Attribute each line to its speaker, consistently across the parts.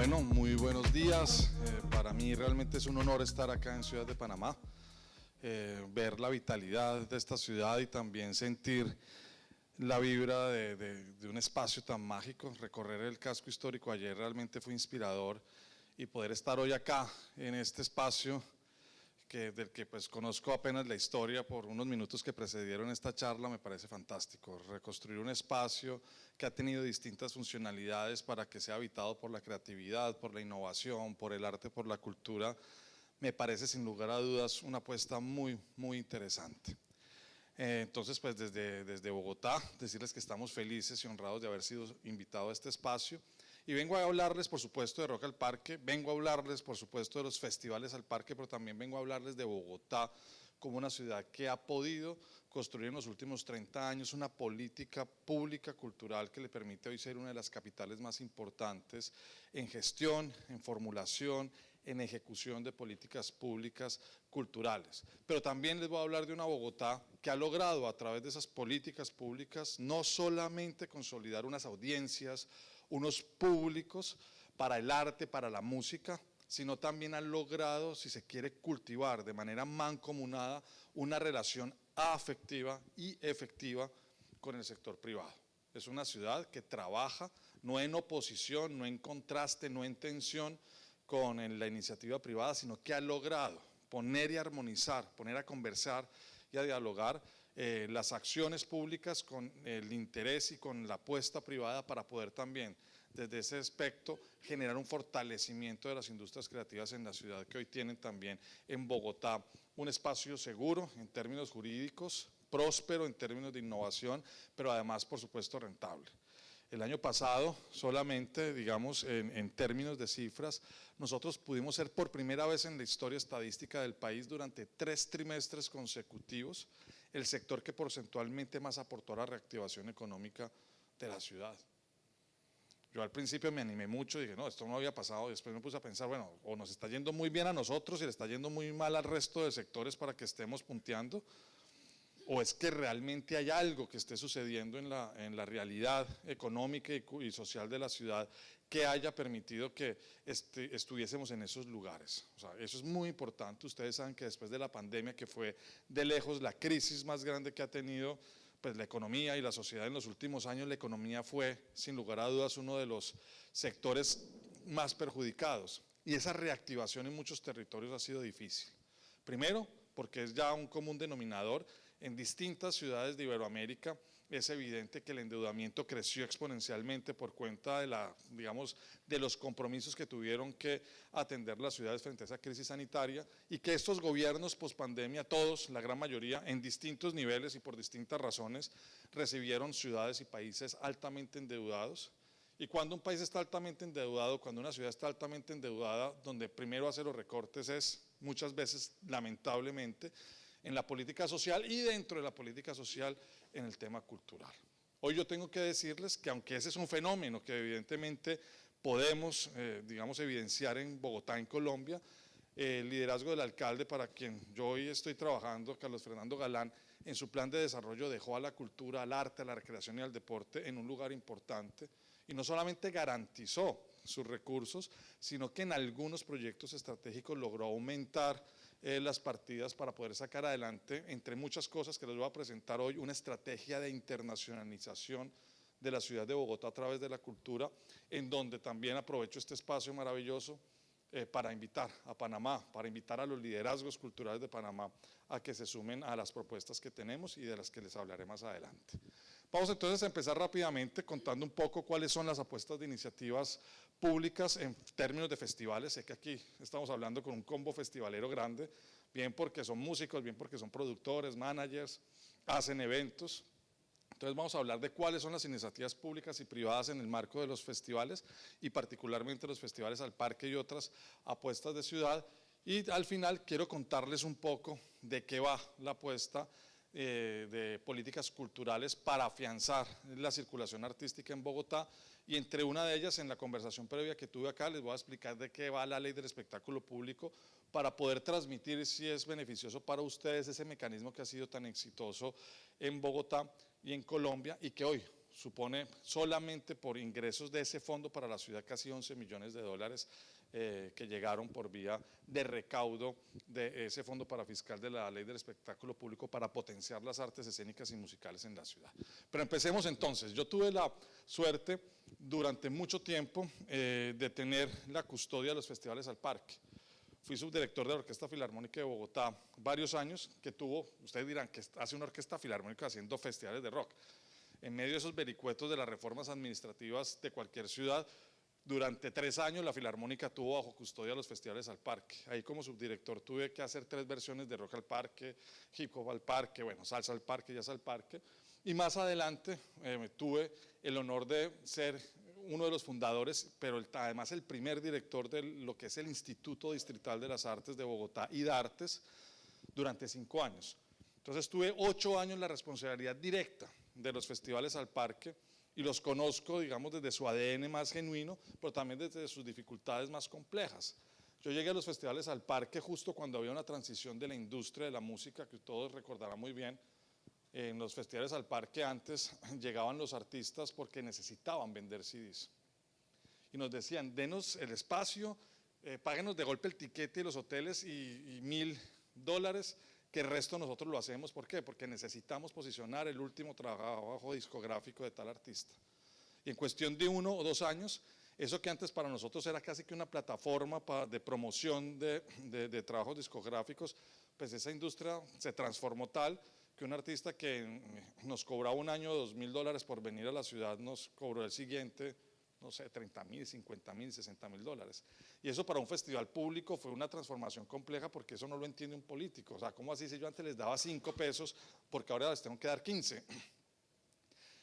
Speaker 1: Bueno, muy buenos días. Para mí realmente es un honor estar acá en Ciudad de Panamá, ver la vitalidad de esta ciudad y también sentir la vibra de un espacio tan mágico. Recorrer el casco histórico ayer realmente fue inspirador y poder estar hoy acá en este espacio del que pues conozco apenas la historia por unos minutos que precedieron esta charla me parece fantástico. Reconstruir un espacio que ha tenido distintas funcionalidades para que sea habitado por la creatividad, por la innovación, por el arte, por la cultura, me parece sin lugar a dudas una apuesta muy interesante. Entonces pues desde Bogotá decirles que estamos felices y honrados de haber sido invitados a este espacio. Y vengo a hablarles, por supuesto, de Rock al Parque, vengo a hablarles, por supuesto, de los festivales al parque, pero también vengo a hablarles de Bogotá como una ciudad que ha podido construir en los últimos 30 años una política pública cultural que le permite hoy ser una de las capitales más importantes en gestión, en formulación, en ejecución de políticas públicas culturales. Pero también les voy a hablar de una Bogotá que ha logrado a través de esas políticas públicas no solamente consolidar unas audiencias, unos públicos para el arte, para la música, sino también han logrado, si se quiere, cultivar de manera mancomunada una relación afectiva y efectiva con el sector privado. Es una ciudad que trabaja no en oposición, no en contraste, no en tensión con la iniciativa privada, sino que ha logrado poner y armonizar, poner a conversar y a dialogar las acciones públicas con el interés y con la apuesta privada para poder también desde ese aspecto generar un fortalecimiento de las industrias creativas en la ciudad, que hoy tienen también en Bogotá un espacio seguro en términos jurídicos, próspero en términos de innovación, pero además por supuesto rentable. El año pasado solamente, digamos, en términos de cifras, nosotros pudimos ser por primera vez en la historia estadística del país durante 3 trimestres consecutivos el sector que porcentualmente más aportó a la reactivación económica de la ciudad. Yo al principio me animé mucho, dije no, esto no había pasado, y después me puse a pensar, bueno, o nos está yendo muy bien a nosotros y le está yendo muy mal al resto de sectores para que estemos punteando, o es que realmente hay algo que esté sucediendo en la realidad económica y social de la ciudad que haya permitido que estuviésemos en esos lugares. O sea, eso es muy importante. Ustedes saben que después de la pandemia, que fue de lejos la crisis más grande que ha tenido pues la economía y la sociedad en los últimos años, la economía fue sin lugar a dudas uno de los sectores más perjudicados, y esa reactivación en muchos territorios ha sido difícil. Primero, porque es ya un común denominador. En distintas ciudades de Iberoamérica es evidente que el endeudamiento creció exponencialmente por cuenta de los compromisos que tuvieron que atender las ciudades frente a esa crisis sanitaria, y que estos gobiernos pospandemia, todos, la gran mayoría, en distintos niveles y por distintas razones, recibieron ciudades y países altamente endeudados. Y cuando un país está altamente endeudado, cuando una ciudad está altamente endeudada, donde primero hace los recortes es muchas veces, lamentablemente, en la política social, y dentro de la política social en el tema cultural. Hoy yo tengo que decirles que aunque ese es un fenómeno que evidentemente podemos, digamos, evidenciar en Bogotá, en Colombia, el liderazgo del alcalde, para quien yo hoy estoy trabajando, Carlos Fernando Galán, en su plan de desarrollo dejó a la cultura, al arte, a la recreación y al deporte en un lugar importante, y no solamente garantizó sus recursos, sino que en algunos proyectos estratégicos logró aumentar las partidas para poder sacar adelante, entre muchas cosas que les voy a presentar hoy, una estrategia de internacionalización de la ciudad de Bogotá a través de la cultura, en donde también aprovecho este espacio maravilloso para invitar a Panamá, para invitar a los liderazgos culturales de Panamá a que se sumen a las propuestas que tenemos y de las que les hablaré más adelante. Vamos entonces a empezar rápidamente contando un poco cuáles son las apuestas de iniciativas públicas en términos de festivales. Sé que aquí estamos hablando con un combo festivalero grande, bien porque son músicos, bien porque son productores, managers, hacen eventos. Entonces vamos a hablar de cuáles son las iniciativas públicas y privadas en el marco de los festivales, y particularmente los festivales al parque y otras apuestas de ciudad, y al final quiero contarles un poco de qué va la apuesta de políticas culturales para afianzar la circulación artística en Bogotá, y entre una de ellas, en la conversación previa que tuve acá, les voy a explicar de qué va la ley del espectáculo público para poder transmitir si es beneficioso para ustedes ese mecanismo que ha sido tan exitoso en Bogotá y en Colombia, y que hoy supone solamente por ingresos de ese fondo para la ciudad casi 11 millones de dólares que llegaron por vía de recaudo de ese fondo parafiscal de la Ley del Espectáculo Público para potenciar las artes escénicas y musicales en la ciudad. Pero empecemos entonces. Yo tuve la suerte durante mucho tiempo de tener la custodia de los festivales al parque. Fui subdirector de la Orquesta Filarmónica de Bogotá varios años, que tuvo, ustedes dirán, que hace una orquesta filarmónica haciendo festivales de rock. En medio de esos vericuetos de las reformas administrativas de cualquier ciudad, durante 3 años la Filarmónica tuvo bajo custodia los festivales al parque. Ahí como subdirector tuve que hacer 3 versiones de rock al parque, hip hop al parque, bueno, salsa al parque, jazz al parque. Y más adelante tuve el honor de ser uno de los fundadores, pero además el primer director de lo que es el Instituto Distrital de las Artes de Bogotá y DARTES durante 5 años. Entonces tuve 8 años la responsabilidad directa de los festivales al parque y los conozco, digamos, desde su ADN más genuino, pero también desde sus dificultades más complejas. Yo llegué a los festivales al parque justo cuando había una transición de la industria de la música, que todos recordarán muy bien. En los festivales al parque antes llegaban los artistas porque necesitaban vender CDs. Y nos decían, denos el espacio, páguenos de golpe el tiquete y los hoteles y $1000, que el resto nosotros lo hacemos. ¿Por qué? Porque necesitamos posicionar el último trabajo discográfico de tal artista. Y en cuestión de 1 o 2 años, eso que antes para nosotros era casi que una plataforma de promoción de trabajos discográficos, pues esa industria se transformó tal que un artista que nos cobraba un año $2000 por venir a la ciudad, nos cobró el siguiente, no sé, $30.000, $50.000, $60.000. Y eso para un festival público fue una transformación compleja porque eso no lo entiende un político. O sea, ¿cómo así si yo antes les daba 5 pesos porque ahora les tengo que dar 15?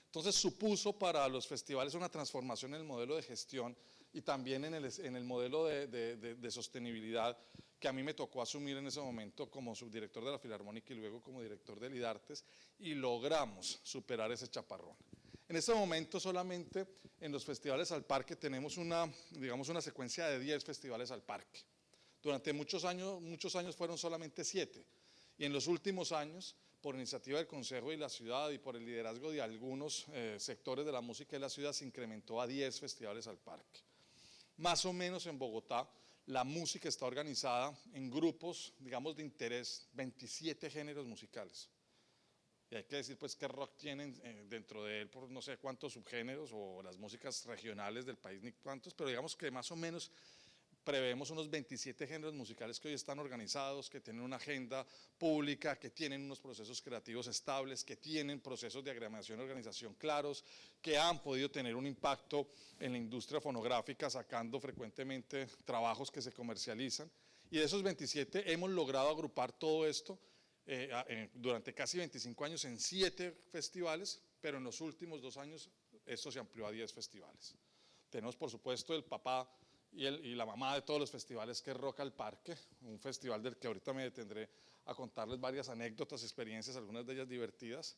Speaker 1: Entonces supuso para los festivales una transformación en el modelo de gestión y también en el modelo de sostenibilidad que a mí me tocó asumir en ese momento como subdirector de la Filarmónica y luego como director del IDARTES, y logramos superar ese chaparrón. En este momento solamente en los festivales al parque tenemos digamos una secuencia de 10 festivales al parque. Durante muchos años fueron solamente 7, y en los últimos años, por iniciativa del Consejo y la ciudad y por el liderazgo de algunos sectores de la música de la ciudad, se incrementó a 10 festivales al parque. Más o menos en Bogotá la música está organizada en grupos, digamos, de interés, 27 géneros musicales. Y hay que decir pues que rock tienen dentro de él por no sé cuántos subgéneros, o las músicas regionales del país ni cuántos, pero digamos que más o menos prevemos unos 27 géneros musicales que hoy están organizados, que tienen una agenda pública, que tienen unos procesos creativos estables, que tienen procesos de agremiación y organización claros, que han podido tener un impacto en la industria fonográfica, sacando frecuentemente trabajos que se comercializan. Y de esos 27 hemos logrado agrupar todo esto durante casi 25 años en 7 festivales, pero en los últimos 2 años esto se amplió a 10 festivales. Tenemos por supuesto el papá y la mamá de todos los festivales, que es Rock al Parque, un festival del que ahorita me detendré a contarles varias anécdotas, experiencias, algunas de ellas divertidas.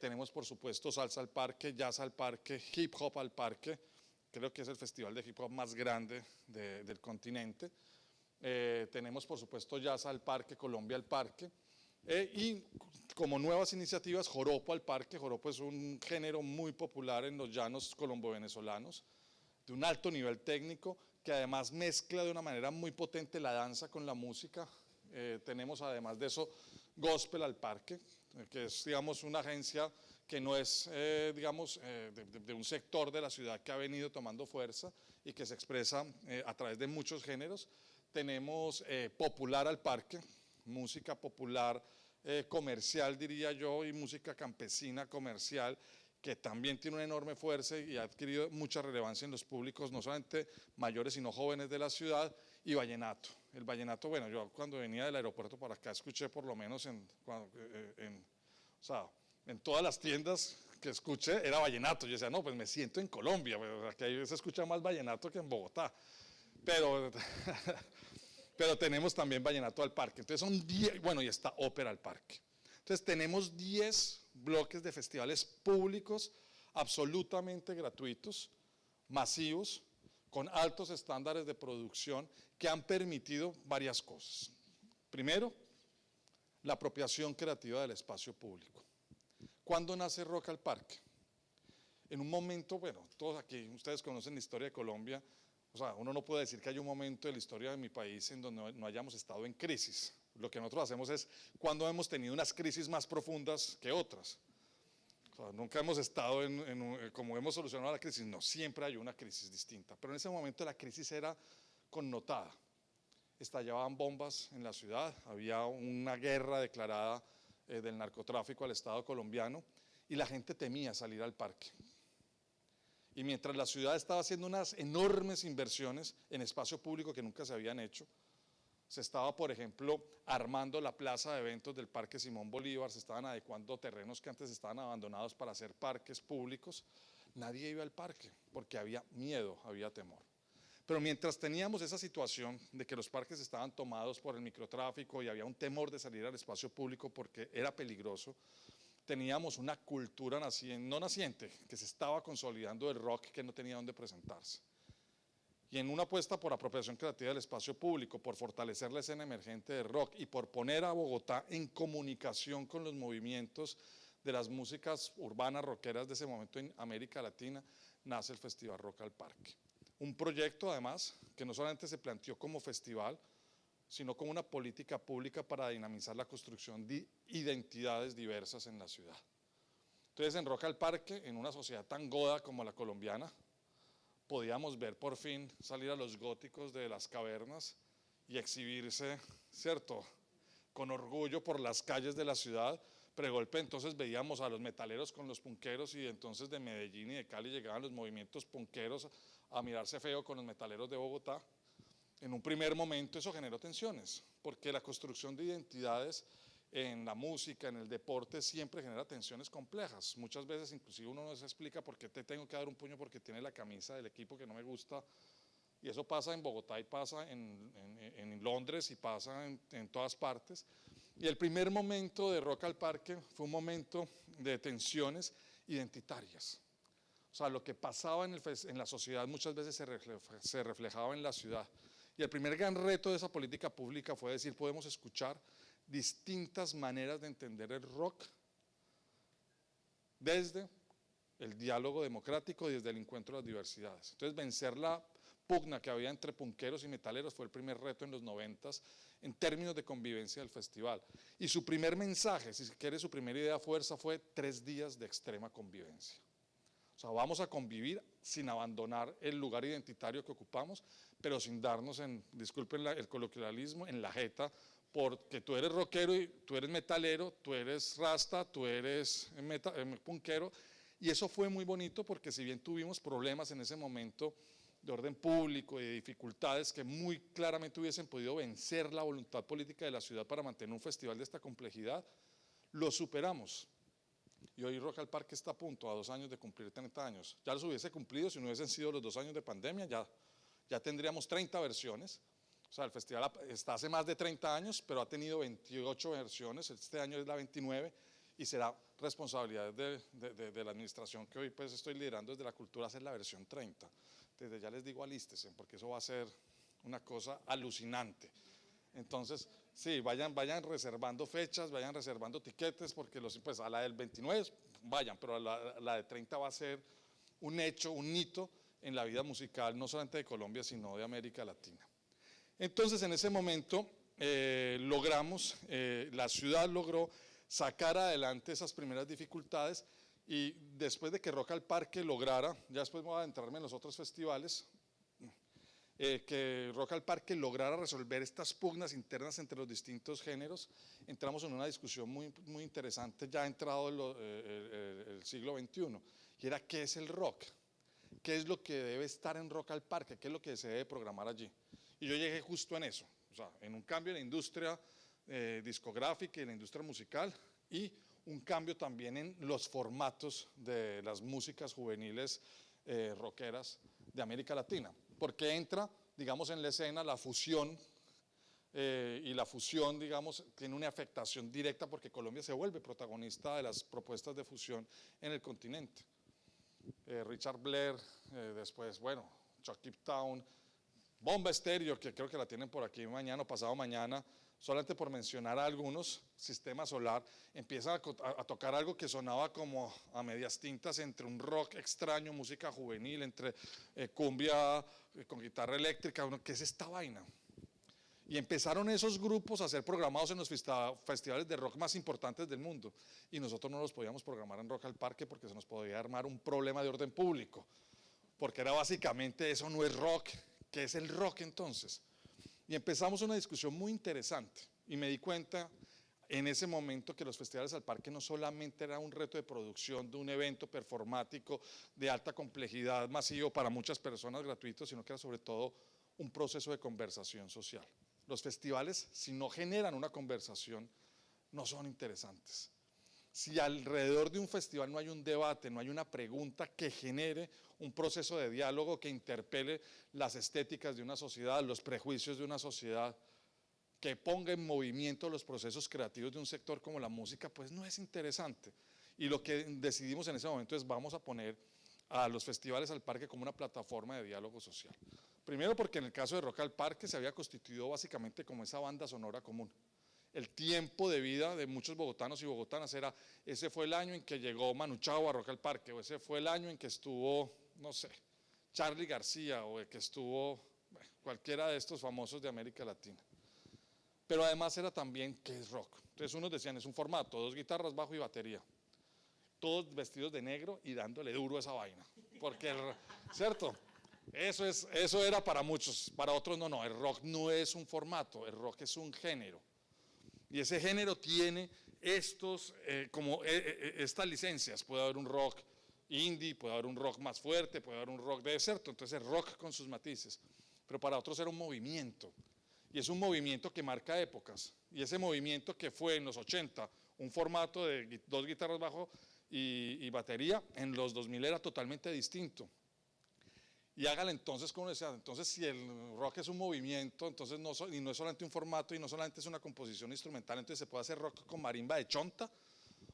Speaker 1: Tenemos por supuesto Salsa al Parque, Jazz al Parque, Hip Hop al Parque, creo que es el festival de hip hop más grande del continente. Tenemos por supuesto Jazz al Parque, Colombia al Parque, y como nuevas iniciativas, Joropo al Parque. Joropo es un género muy popular en los llanos colombo-venezolanos, de un alto nivel técnico, que además mezcla de una manera muy potente la danza con la música. Tenemos además de eso Gospel al Parque, que es, digamos, una agencia que no es, digamos, de un sector de la ciudad que ha venido tomando fuerza y que se expresa a través de muchos géneros. Tenemos Popular al Parque, música popular comercial, diría yo, y música campesina comercial, que también tiene una enorme fuerza y ha adquirido mucha relevancia en los públicos, no solamente mayores, sino jóvenes de la ciudad. Y vallenato. El vallenato, bueno, yo cuando venía del aeropuerto para acá escuché por lo menos en todas las tiendas que escuché era vallenato. Yo decía, no, pues me siento en Colombia, que ahí se escucha más vallenato que en Bogotá. Pero tenemos también vallenato al parque. Entonces son 10, bueno, y está ópera al parque. Entonces tenemos 10 bloques de festivales públicos absolutamente gratuitos, masivos, con altos estándares de producción, que han permitido varias cosas. Primero, la apropiación creativa del espacio público. ¿Cuándo nace Rock al Parque? en un momento, bueno, todos aquí, ustedes conocen la historia de Colombia, o sea, uno no puede decir que hay un momento de la historia de mi país en donde no hayamos estado en crisis. Lo que nosotros hacemos es cuando hemos tenido unas crisis más profundas que otras. O sea, nunca hemos estado como hemos solucionado la crisis, no, siempre hay una crisis distinta, pero en ese momento la crisis era connotada. Estallaban bombas en la ciudad, había una guerra declarada del narcotráfico al Estado colombiano y la gente temía salir al parque. Y mientras la ciudad estaba haciendo unas enormes inversiones en espacio público que nunca se habían hecho, se estaba, por ejemplo, armando la plaza de eventos del Parque Simón Bolívar, se estaban adecuando terrenos que antes estaban abandonados para hacer parques públicos, nadie iba al parque porque había miedo, había temor. Pero mientras teníamos esa situación de que los parques estaban tomados por el microtráfico y había un temor de salir al espacio público porque era peligroso, teníamos una cultura no naciente, que se estaba consolidando del rock que no tenía dónde presentarse. Y en una apuesta por apropiación creativa del espacio público, por fortalecer la escena emergente de rock y por poner a Bogotá en comunicación con los movimientos de las músicas urbanas rockeras de ese momento en América Latina, nace el Festival Rock al Parque. Un proyecto además que no solamente se planteó como festival, sino como una política pública para dinamizar la construcción de identidades diversas en la ciudad. Entonces, en Rock al Parque, en una sociedad tan goda como la colombiana, podíamos ver por fin salir a los góticos de las cavernas y exhibirse, ¿cierto?, con orgullo por las calles de la ciudad. Pregolpe entonces veíamos a los metaleros con los punqueros y entonces de Medellín y de Cali llegaban los movimientos punqueros a mirarse feo con los metaleros de Bogotá. En un primer momento eso generó tensiones, porque la construcción de identidades en la música, en el deporte, siempre genera tensiones complejas. Muchas veces inclusive uno no se explica por qué te tengo que dar un puño porque tiene la camisa del equipo que no me gusta. Y eso pasa en Bogotá y pasa en Londres y pasa en todas partes. Y el primer momento de Rock al Parque fue un momento de tensiones identitarias. O sea, lo que pasaba en la sociedad muchas veces se reflejaba en la ciudad. Y el primer gran reto de esa política pública fue decir, podemos escuchar distintas maneras de entender el rock desde el diálogo democrático y desde el encuentro de las diversidades. Entonces, vencer la pugna que había entre punqueros y metaleros fue el primer reto en los 90s en términos de convivencia del festival. Y su primer mensaje, si se quiere, su primera idea fuerza fue 3 días de extrema convivencia. O sea, vamos a convivir sin abandonar el lugar identitario que ocupamos, pero sin darnos disculpen el coloquialismo, en la jeta, porque tú eres rockero y tú eres metalero, tú eres rasta, tú eres punkero, y eso fue muy bonito porque si bien tuvimos problemas en ese momento de orden público y de dificultades que muy claramente hubiesen podido vencer la voluntad política de la ciudad para mantener un festival de esta complejidad, lo superamos. Y hoy Rock al Parque está a punto, a 2 años de cumplir 30 años. Ya los hubiese cumplido si no hubiesen sido los 2 años de pandemia, ya tendríamos 30 versiones. O sea, el festival está hace más de 30 años, pero ha tenido 28 versiones, este año es la 29 y será responsabilidad de la administración que hoy pues estoy liderando desde la cultura hacer la versión 30. Desde ya les digo alístense porque eso va a ser una cosa alucinante. Entonces, sí, vayan reservando fechas, vayan reservando tiquetes, porque pues a la del 29 vayan, pero a la de 30 va a ser un hecho, un hito en la vida musical, no solamente de Colombia, sino de América Latina. Entonces, en ese momento logramos, la ciudad logró sacar adelante esas primeras dificultades y después de que Rock al Parque lograra, ya después voy a adentrarme en los otros festivales, que Rock al Parque lograra resolver estas pugnas internas entre los distintos géneros, entramos en una discusión muy interesante ya entrado el siglo XXI, y era ¿qué es el rock? ¿Qué es lo que debe estar en Rock al Parque? ¿Qué es lo que se debe programar allí? Y yo llegué justo en eso, o sea, en un cambio en la industria discográfica y en la industria musical y un cambio también en los formatos de las músicas juveniles rockeras de América Latina, porque entra, digamos, en la escena la fusión y la fusión, digamos, tiene una afectación directa porque Colombia se vuelve protagonista de las propuestas de fusión en el continente. Richard Blair, después, bueno, Chuck Town, Bomba Estéreo, que creo que la tienen por aquí mañana o pasado mañana, solamente por mencionar a algunos, Sistema Solar, empieza a tocar algo que sonaba como a medias tintas entre un rock extraño, música juvenil, entre cumbia con guitarra eléctrica, ¿qué es esta vaina? Y empezaron esos grupos a ser programados en los festivales de rock más importantes del mundo. Y nosotros no los podíamos programar en Rock al Parque porque se nos podía armar un problema de orden público. Porque era básicamente, eso no es rock. ¿Qué es el rock entonces? Y empezamos una discusión muy interesante. Y me di cuenta en ese momento que los festivales al parque no solamente era un reto de producción de un evento performático de alta complejidad, masivo para muchas personas, gratuito, sino que era sobre todo un proceso de conversación social. Los festivales, si no generan una conversación, no son interesantes. Si alrededor de un festival no hay un debate, no hay una pregunta que genere un proceso de diálogo que interpele las estéticas de una sociedad, los prejuicios de una sociedad, que ponga en movimiento los procesos creativos de un sector como la música, pues no es interesante. Y lo que decidimos en ese momento es vamos a poner a los festivales al parque como una plataforma de diálogo social. Primero porque en el caso de Rock al Parque se había constituido básicamente como esa banda sonora común. El tiempo de vida de muchos bogotanos y bogotanas era, ese fue el año en que llegó Manu Chao a Rock al Parque, o ese fue el año en que estuvo, no sé, Charly García, o el que estuvo cualquiera de estos famosos de América Latina. Pero además era también, ¿qué es rock? Entonces unos decían, es un formato, 2 guitarras, bajo y batería. Todos vestidos de negro y dándole duro a esa vaina. Porque, ¿cierto? Eso era para muchos, para otros no, el rock no es un formato, el rock es un género. Y ese género tiene estas licencias, puede haber un rock indie, puede haber un rock más fuerte, puede haber un rock de desierto, entonces el rock con sus matices. Pero para otros era un movimiento, y es un movimiento que marca épocas, y ese movimiento que fue en los 80, un formato de 2 guitarras bajo y batería, en los 2000 era totalmente distinto. Y hágale entonces, como decía, entonces si el rock es un movimiento, entonces y no es solamente un formato y no solamente es una composición instrumental, entonces se puede hacer rock con marimba de chonta,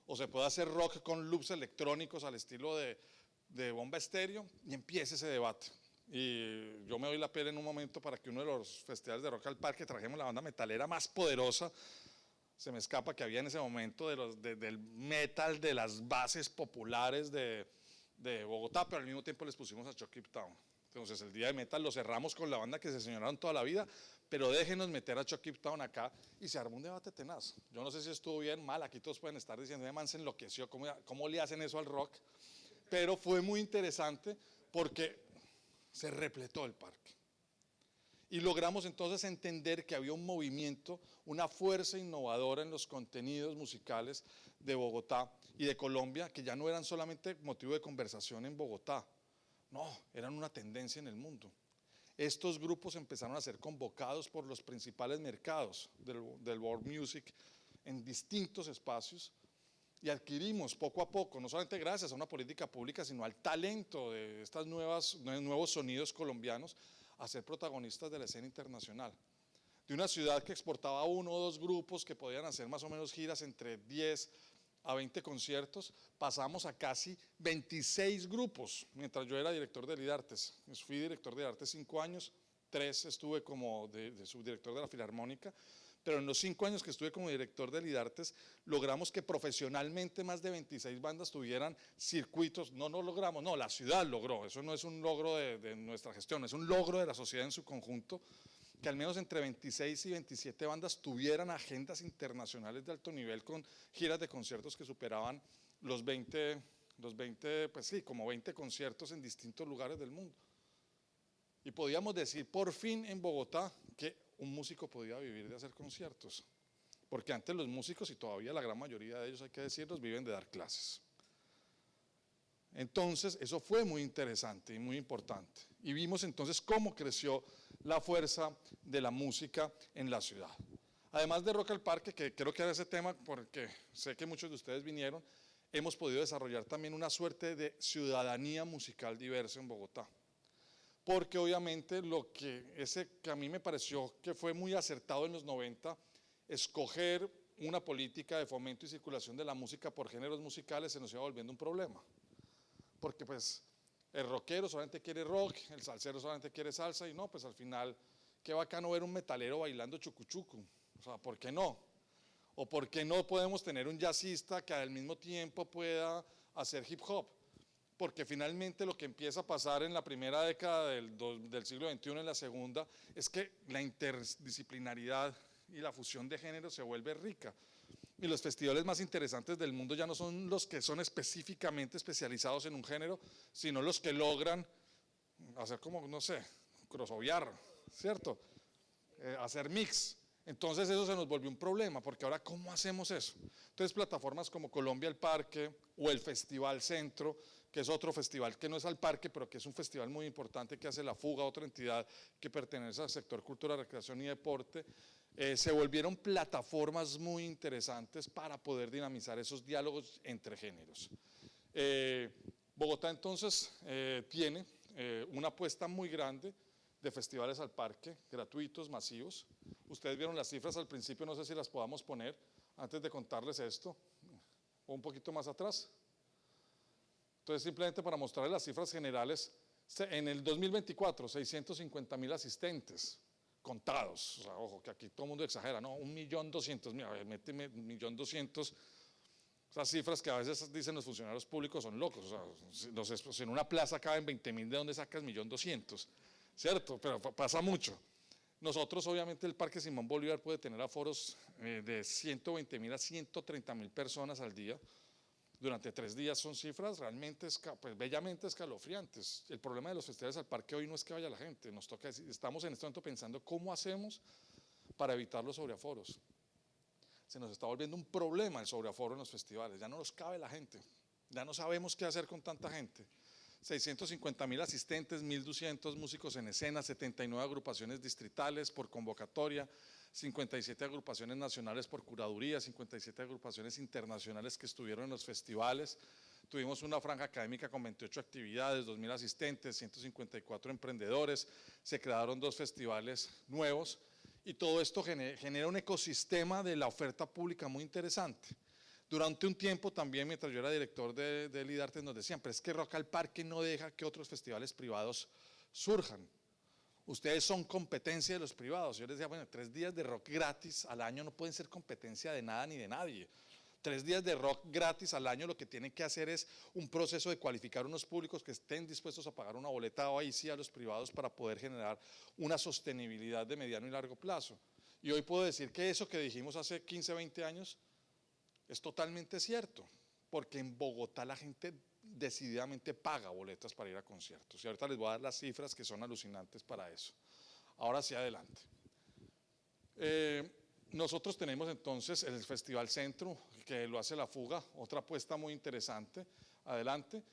Speaker 1: o se puede hacer rock con loops electrónicos al estilo de Bomba Estéreo, y empieza ese debate. Y yo me doy la piel en un momento para que uno de los festivales de Rock al Parque trajemos la banda metalera más poderosa, se me escapa, que había en ese momento del metal, de las bases populares de Bogotá, pero al mismo tiempo les pusimos a Chuck Town. Entonces el día de metal lo cerramos con la banda que se señoraron toda la vida, pero déjenos meter a Chuck Town acá, y se armó un debate tenaz. Yo no sé si estuvo bien, mal, aquí todos pueden estar diciendo, man se enloqueció, ¿cómo le hacen eso al rock? Pero fue muy interesante porque se repletó el parque. Y logramos entonces entender que había un movimiento, una fuerza innovadora en los contenidos musicales de Bogotá y de Colombia, que ya no eran solamente motivo de conversación en Bogotá, no, eran una tendencia en el mundo. Estos grupos empezaron a ser convocados por los principales mercados del world music en distintos espacios, y adquirimos poco a poco, no solamente gracias a una política pública, sino al talento de estos nuevos sonidos colombianos, a ser protagonistas de la escena internacional. De una ciudad que exportaba 1 o 2 grupos que podían hacer más o menos giras entre 10 a 20 conciertos, pasamos a casi 26 grupos, mientras yo era director de Lidartes. Fui director de Lidartes 5 años, 3 estuve como de subdirector de la Filarmónica, pero en los 5 años que estuve como director de Lidartes, logramos que profesionalmente más de 26 bandas tuvieran circuitos. No logramos, no, la ciudad logró, eso no es un logro de nuestra gestión, es un logro de la sociedad en su conjunto, que al menos entre 26 y 27 bandas tuvieran agendas internacionales de alto nivel con giras de conciertos que superaban los 20, pues sí, como 20 conciertos en distintos lugares del mundo. Y podíamos decir por fin en Bogotá que un músico podía vivir de hacer conciertos, porque antes los músicos, y todavía la gran mayoría de ellos hay que decirlos, viven de dar clases. Entonces eso fue muy interesante y muy importante, y vimos entonces cómo creció la fuerza de la música en la ciudad. Además de Rock al Parque, que creo que era ese tema porque sé que muchos de ustedes vinieron, hemos podido desarrollar también una suerte de ciudadanía musical diversa en Bogotá. Porque obviamente que a mí me pareció que fue muy acertado en los 90, escoger una política de fomento y circulación de la música por géneros musicales se nos iba volviendo un problema. Porque pues el rockero solamente quiere rock, el salsero solamente quiere salsa, y no, pues al final, qué bacano ver un metalero bailando chucuchucu. O sea, ¿por qué no? ¿O por qué no podemos tener un jazzista que al mismo tiempo pueda hacer hip hop? Porque finalmente lo que empieza a pasar en la primera década del siglo XXI, en la segunda, es que la interdisciplinaridad y la fusión de géneros se vuelve rica. Y los festivales más interesantes del mundo ya no son los que son específicamente especializados en un género, sino los que logran hacer como, no sé, crossovear, ¿cierto? Hacer mix. Entonces eso se nos volvió un problema, porque ahora ¿cómo hacemos eso? Entonces plataformas como Colombia al Parque o el Festival Centro, que es otro festival que no es al parque, pero que es un festival muy importante que hace La Fuga, otra entidad que pertenece al sector cultura, recreación y deporte, se volvieron plataformas muy interesantes para poder dinamizar esos diálogos entre géneros. Bogotá entonces tiene una apuesta muy grande de festivales al parque, gratuitos, masivos. Ustedes vieron las cifras al principio, no sé si las podamos poner antes de contarles esto, o un poquito más atrás. Entonces, simplemente para mostrarles las cifras generales, en el 2024, 650.000 asistentes contados, o sea, ojo, que aquí todo el mundo exagera, no, 1.200.000, a ver, méteme 1.200.000, esas cifras que a veces dicen los funcionarios públicos son locos, o sea, si en una plaza caben 20.000, ¿de dónde sacas 1.200.000? ¿Cierto? Pero pasa mucho. Nosotros, obviamente, el Parque Simón Bolívar puede tener aforos de 120.000 a 130.000 personas al día. Durante 3 días son cifras realmente, pues, bellamente escalofriantes. El problema de los festivales al parque hoy no es que vaya la gente, nos toca decir, estamos en este momento pensando cómo hacemos para evitar los sobreaforos. Se nos está volviendo un problema el sobreaforo en los festivales, ya no nos cabe la gente, ya no sabemos qué hacer con tanta gente. 650.000 asistentes, 1.200 músicos en escena, 79 agrupaciones distritales por convocatoria, 57 agrupaciones nacionales por curaduría, 57 agrupaciones internacionales que estuvieron en los festivales. Tuvimos una franja académica con 28 actividades, 2.000 asistentes, 154 emprendedores, se crearon 2 festivales nuevos y todo esto genera un ecosistema de la oferta pública muy interesante. Durante un tiempo también, mientras yo era director de Lidarte, nos decían, pero es que Rock al Parque no deja que otros festivales privados surjan. Ustedes son competencia de los privados. Yo les decía, bueno, 3 días de rock gratis al año no pueden ser competencia de nada ni de nadie. 3 días de rock gratis al año lo que tienen que hacer es un proceso de cualificar unos públicos que estén dispuestos a pagar una boleta o ahí sí a los privados para poder generar una sostenibilidad de mediano y largo plazo. Y hoy puedo decir que eso que dijimos hace 15, 20 años es totalmente cierto, porque en Bogotá la gente decididamente paga boletas para ir a conciertos. Y ahorita les voy a dar las cifras que son alucinantes para eso. Ahora sí, adelante. Nosotros tenemos entonces el Festival Centro, que lo hace La Fuga, otra apuesta muy interesante. Adelante.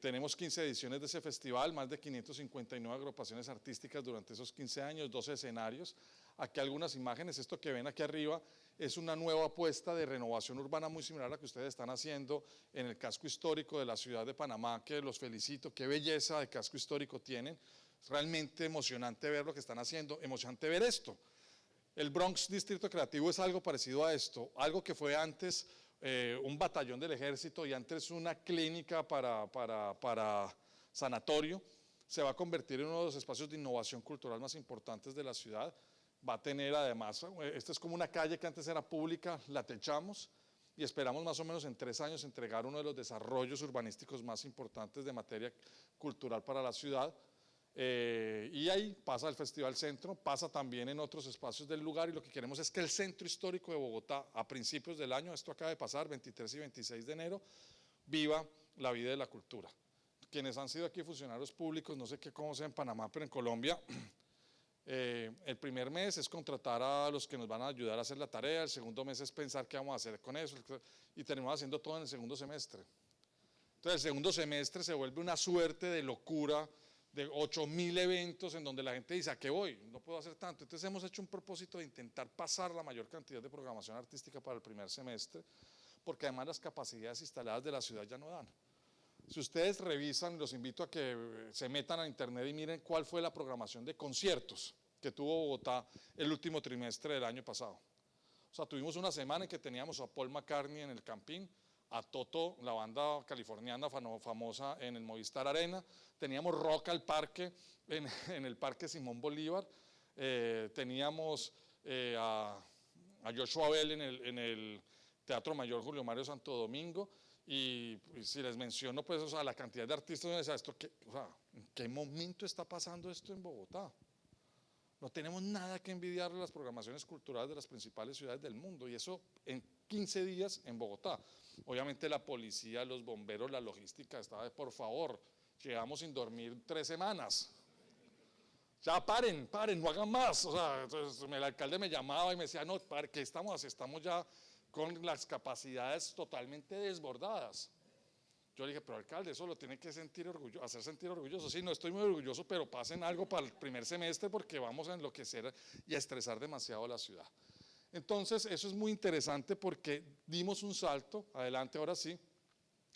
Speaker 1: Tenemos 15 ediciones de ese festival, más de 559 agrupaciones artísticas durante esos 15 años, 12 escenarios. Aquí algunas imágenes, esto que ven aquí arriba es una nueva apuesta de renovación urbana muy similar a la que ustedes están haciendo en el casco histórico de la ciudad de Panamá, que los felicito, qué belleza de casco histórico tienen, es realmente emocionante ver lo que están haciendo, emocionante ver esto. El Bronx Distrito Creativo es algo parecido a esto, algo que fue antes un batallón del ejército y antes una clínica para sanatorio, se va a convertir en uno de los espacios de innovación cultural más importantes de la ciudad. Va a tener además, esta es como una calle que antes era pública, la techamos y esperamos más o menos en 3 años entregar uno de los desarrollos urbanísticos más importantes de materia cultural para la ciudad. Y ahí pasa el Festival Centro, pasa también en otros espacios del lugar y lo que queremos es que el Centro Histórico de Bogotá a principios del año, esto acaba de pasar, 23 y 26 de enero, viva la vida de la cultura. Quienes han sido aquí funcionarios públicos, no sé qué cómo sea en Panamá, pero en Colombia, el primer mes es contratar a los que nos van a ayudar a hacer la tarea, el segundo mes es pensar qué vamos a hacer con eso y terminamos haciendo todo en el segundo semestre. Entonces el segundo semestre se vuelve una suerte de locura de 8.000 eventos en donde la gente dice, ¿a qué voy? No puedo hacer tanto. Entonces hemos hecho un propósito de intentar pasar la mayor cantidad de programación artística para el primer semestre, porque además las capacidades instaladas de la ciudad ya no dan. Si ustedes revisan, los invito a que se metan a internet y miren cuál fue la programación de conciertos que tuvo Bogotá el último trimestre del año pasado. O sea, tuvimos una semana en que teníamos a Paul McCartney en el Campín, a Toto, la banda californiana famosa en el Movistar Arena, teníamos Rock al Parque en el Parque Simón Bolívar, teníamos a a Joshua Bell en el Teatro Mayor Julio Mario Santo Domingo, y si les menciono pues, o sea, la cantidad de artistas, o sea, ¿en qué momento está pasando esto en Bogotá? No tenemos nada que envidiarle a las programaciones culturales de las principales ciudades del mundo, y eso en 15 días en Bogotá. Obviamente la policía, los bomberos, la logística estaba de por favor, llevamos sin dormir 3 semanas. Ya paren, no hagan más. O sea, entonces el alcalde me llamaba y me decía, no, ¿qué estamos ya con las capacidades totalmente desbordadas? Yo le dije, pero alcalde, eso lo tiene que hacer sentir orgulloso. Sí, no estoy muy orgulloso, pero pasen algo para el primer semestre porque vamos a enloquecer y a estresar demasiado la ciudad. Entonces, eso es muy interesante porque dimos un salto, adelante ahora sí,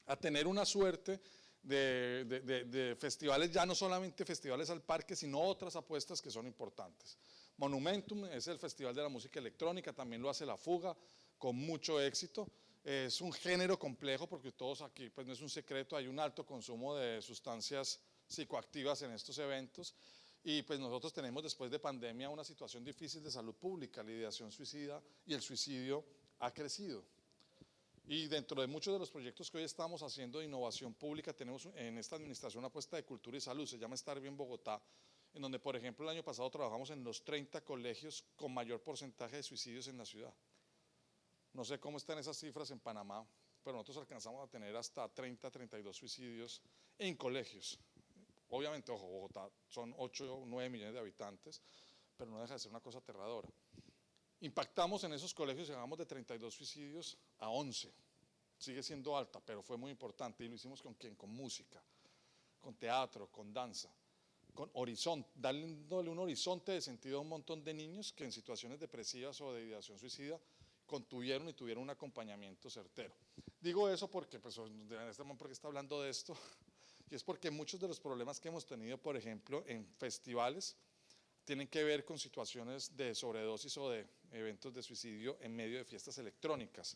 Speaker 1: a tener una suerte de festivales, ya no solamente festivales al parque, sino otras apuestas que son importantes. Monumentum es el festival de la música electrónica, también lo hace La Fuga, con mucho éxito. Es un género complejo porque todos aquí, pues no es un secreto, hay un alto consumo de sustancias psicoactivas en estos eventos, y pues nosotros tenemos después de pandemia una situación difícil de salud pública, la ideación suicida y el suicidio ha crecido. Y dentro de muchos de los proyectos que hoy estamos haciendo de innovación pública, tenemos en esta administración una apuesta de cultura y salud, se llama Estar Bien Bogotá, en donde por ejemplo el año pasado trabajamos en los 30 colegios con mayor porcentaje de suicidios en la ciudad. No sé cómo están esas cifras en Panamá, pero nosotros alcanzamos a tener hasta 30, 32 suicidios en colegios. Obviamente, ojo, Bogotá son 8 o 9 millones de habitantes, pero no deja de ser una cosa aterradora. Impactamos en esos colegios, llegamos de 32 suicidios a 11. Sigue siendo alta, pero fue muy importante. Y lo hicimos con quién, con música, con teatro, con danza, con horizonte, dándole un horizonte de sentido a un montón de niños que en situaciones depresivas o de ideación suicida contuvieron y tuvieron un acompañamiento certero. Digo eso porque, pues, en este momento, porque está hablando de esto, y es porque muchos de los problemas que hemos tenido, por ejemplo, en festivales, tienen que ver con situaciones de sobredosis o de eventos de suicidio en medio de fiestas electrónicas.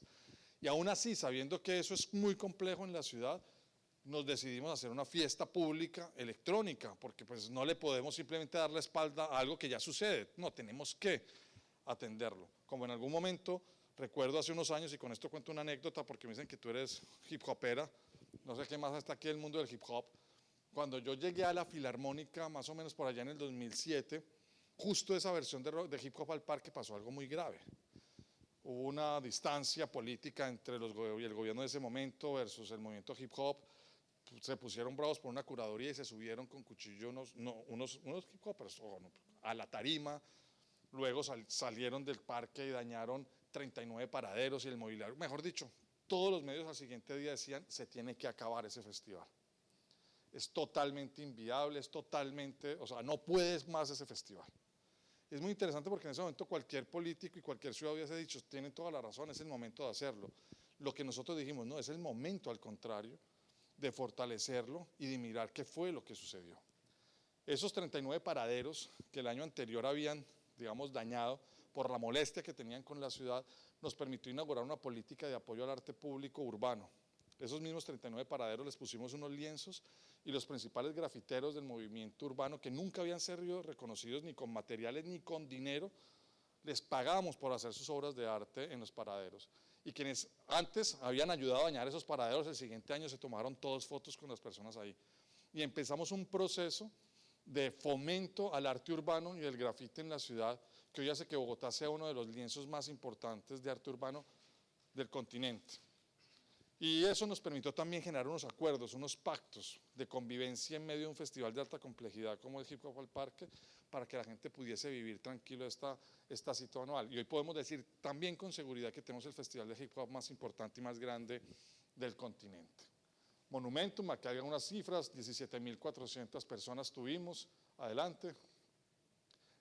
Speaker 1: Y aún así, sabiendo que eso es muy complejo en la ciudad, nos decidimos hacer una fiesta pública electrónica, porque pues no le podemos simplemente dar la espalda a algo que ya sucede, no, tenemos que atenderlo. Como en algún momento, recuerdo hace unos años, y con esto cuento una anécdota porque me dicen que tú eres hip hopera, no sé qué más está aquí en el mundo del hip hop. Cuando yo llegué a la Filarmónica, más o menos por allá en el 2007, justo esa versión de hip hop al parque pasó algo muy grave. Hubo una distancia política entre el gobierno de ese momento versus el movimiento hip hop. Se pusieron bravos por una curaduría y se subieron con cuchillo unos hip hopers a la tarima. Luego salieron del parque y dañaron 39 paraderos y el mobiliario. Mejor dicho, todos los medios al siguiente día decían, se tiene que acabar ese festival. Es totalmente inviable, es totalmente, o sea, no puedes más ese festival. Es muy interesante porque en ese momento cualquier político y cualquier ciudadano hubiese dicho, tienen toda la razón, es el momento de hacerlo. Lo que nosotros dijimos, no, es el momento al contrario de fortalecerlo y de mirar qué fue lo que sucedió. Esos 39 paraderos que el año anterior habían, digamos, dañado por la molestia que tenían con la ciudad, nos permitió inaugurar una política de apoyo al arte público urbano. Esos mismos 39 paraderos les pusimos unos lienzos y los principales grafiteros del movimiento urbano, que nunca habían sido reconocidos ni con materiales ni con dinero, les pagamos por hacer sus obras de arte en los paraderos. Y quienes antes habían ayudado a dañar esos paraderos, el siguiente año se tomaron todas fotos con las personas ahí. Y empezamos un proceso de fomento al arte urbano y el grafite en la ciudad, que hoy hace que Bogotá sea uno de los lienzos más importantes de arte urbano del continente. Y eso nos permitió también generar unos acuerdos, unos pactos de convivencia en medio de un festival de alta complejidad como el Hip Hop al Parque, para que la gente pudiese vivir tranquilo esta cita anual. Y hoy podemos decir también con seguridad que tenemos el festival de hip hop más importante y más grande del continente. Monumentum, acá hay unas cifras, 17.400 personas tuvimos, adelante.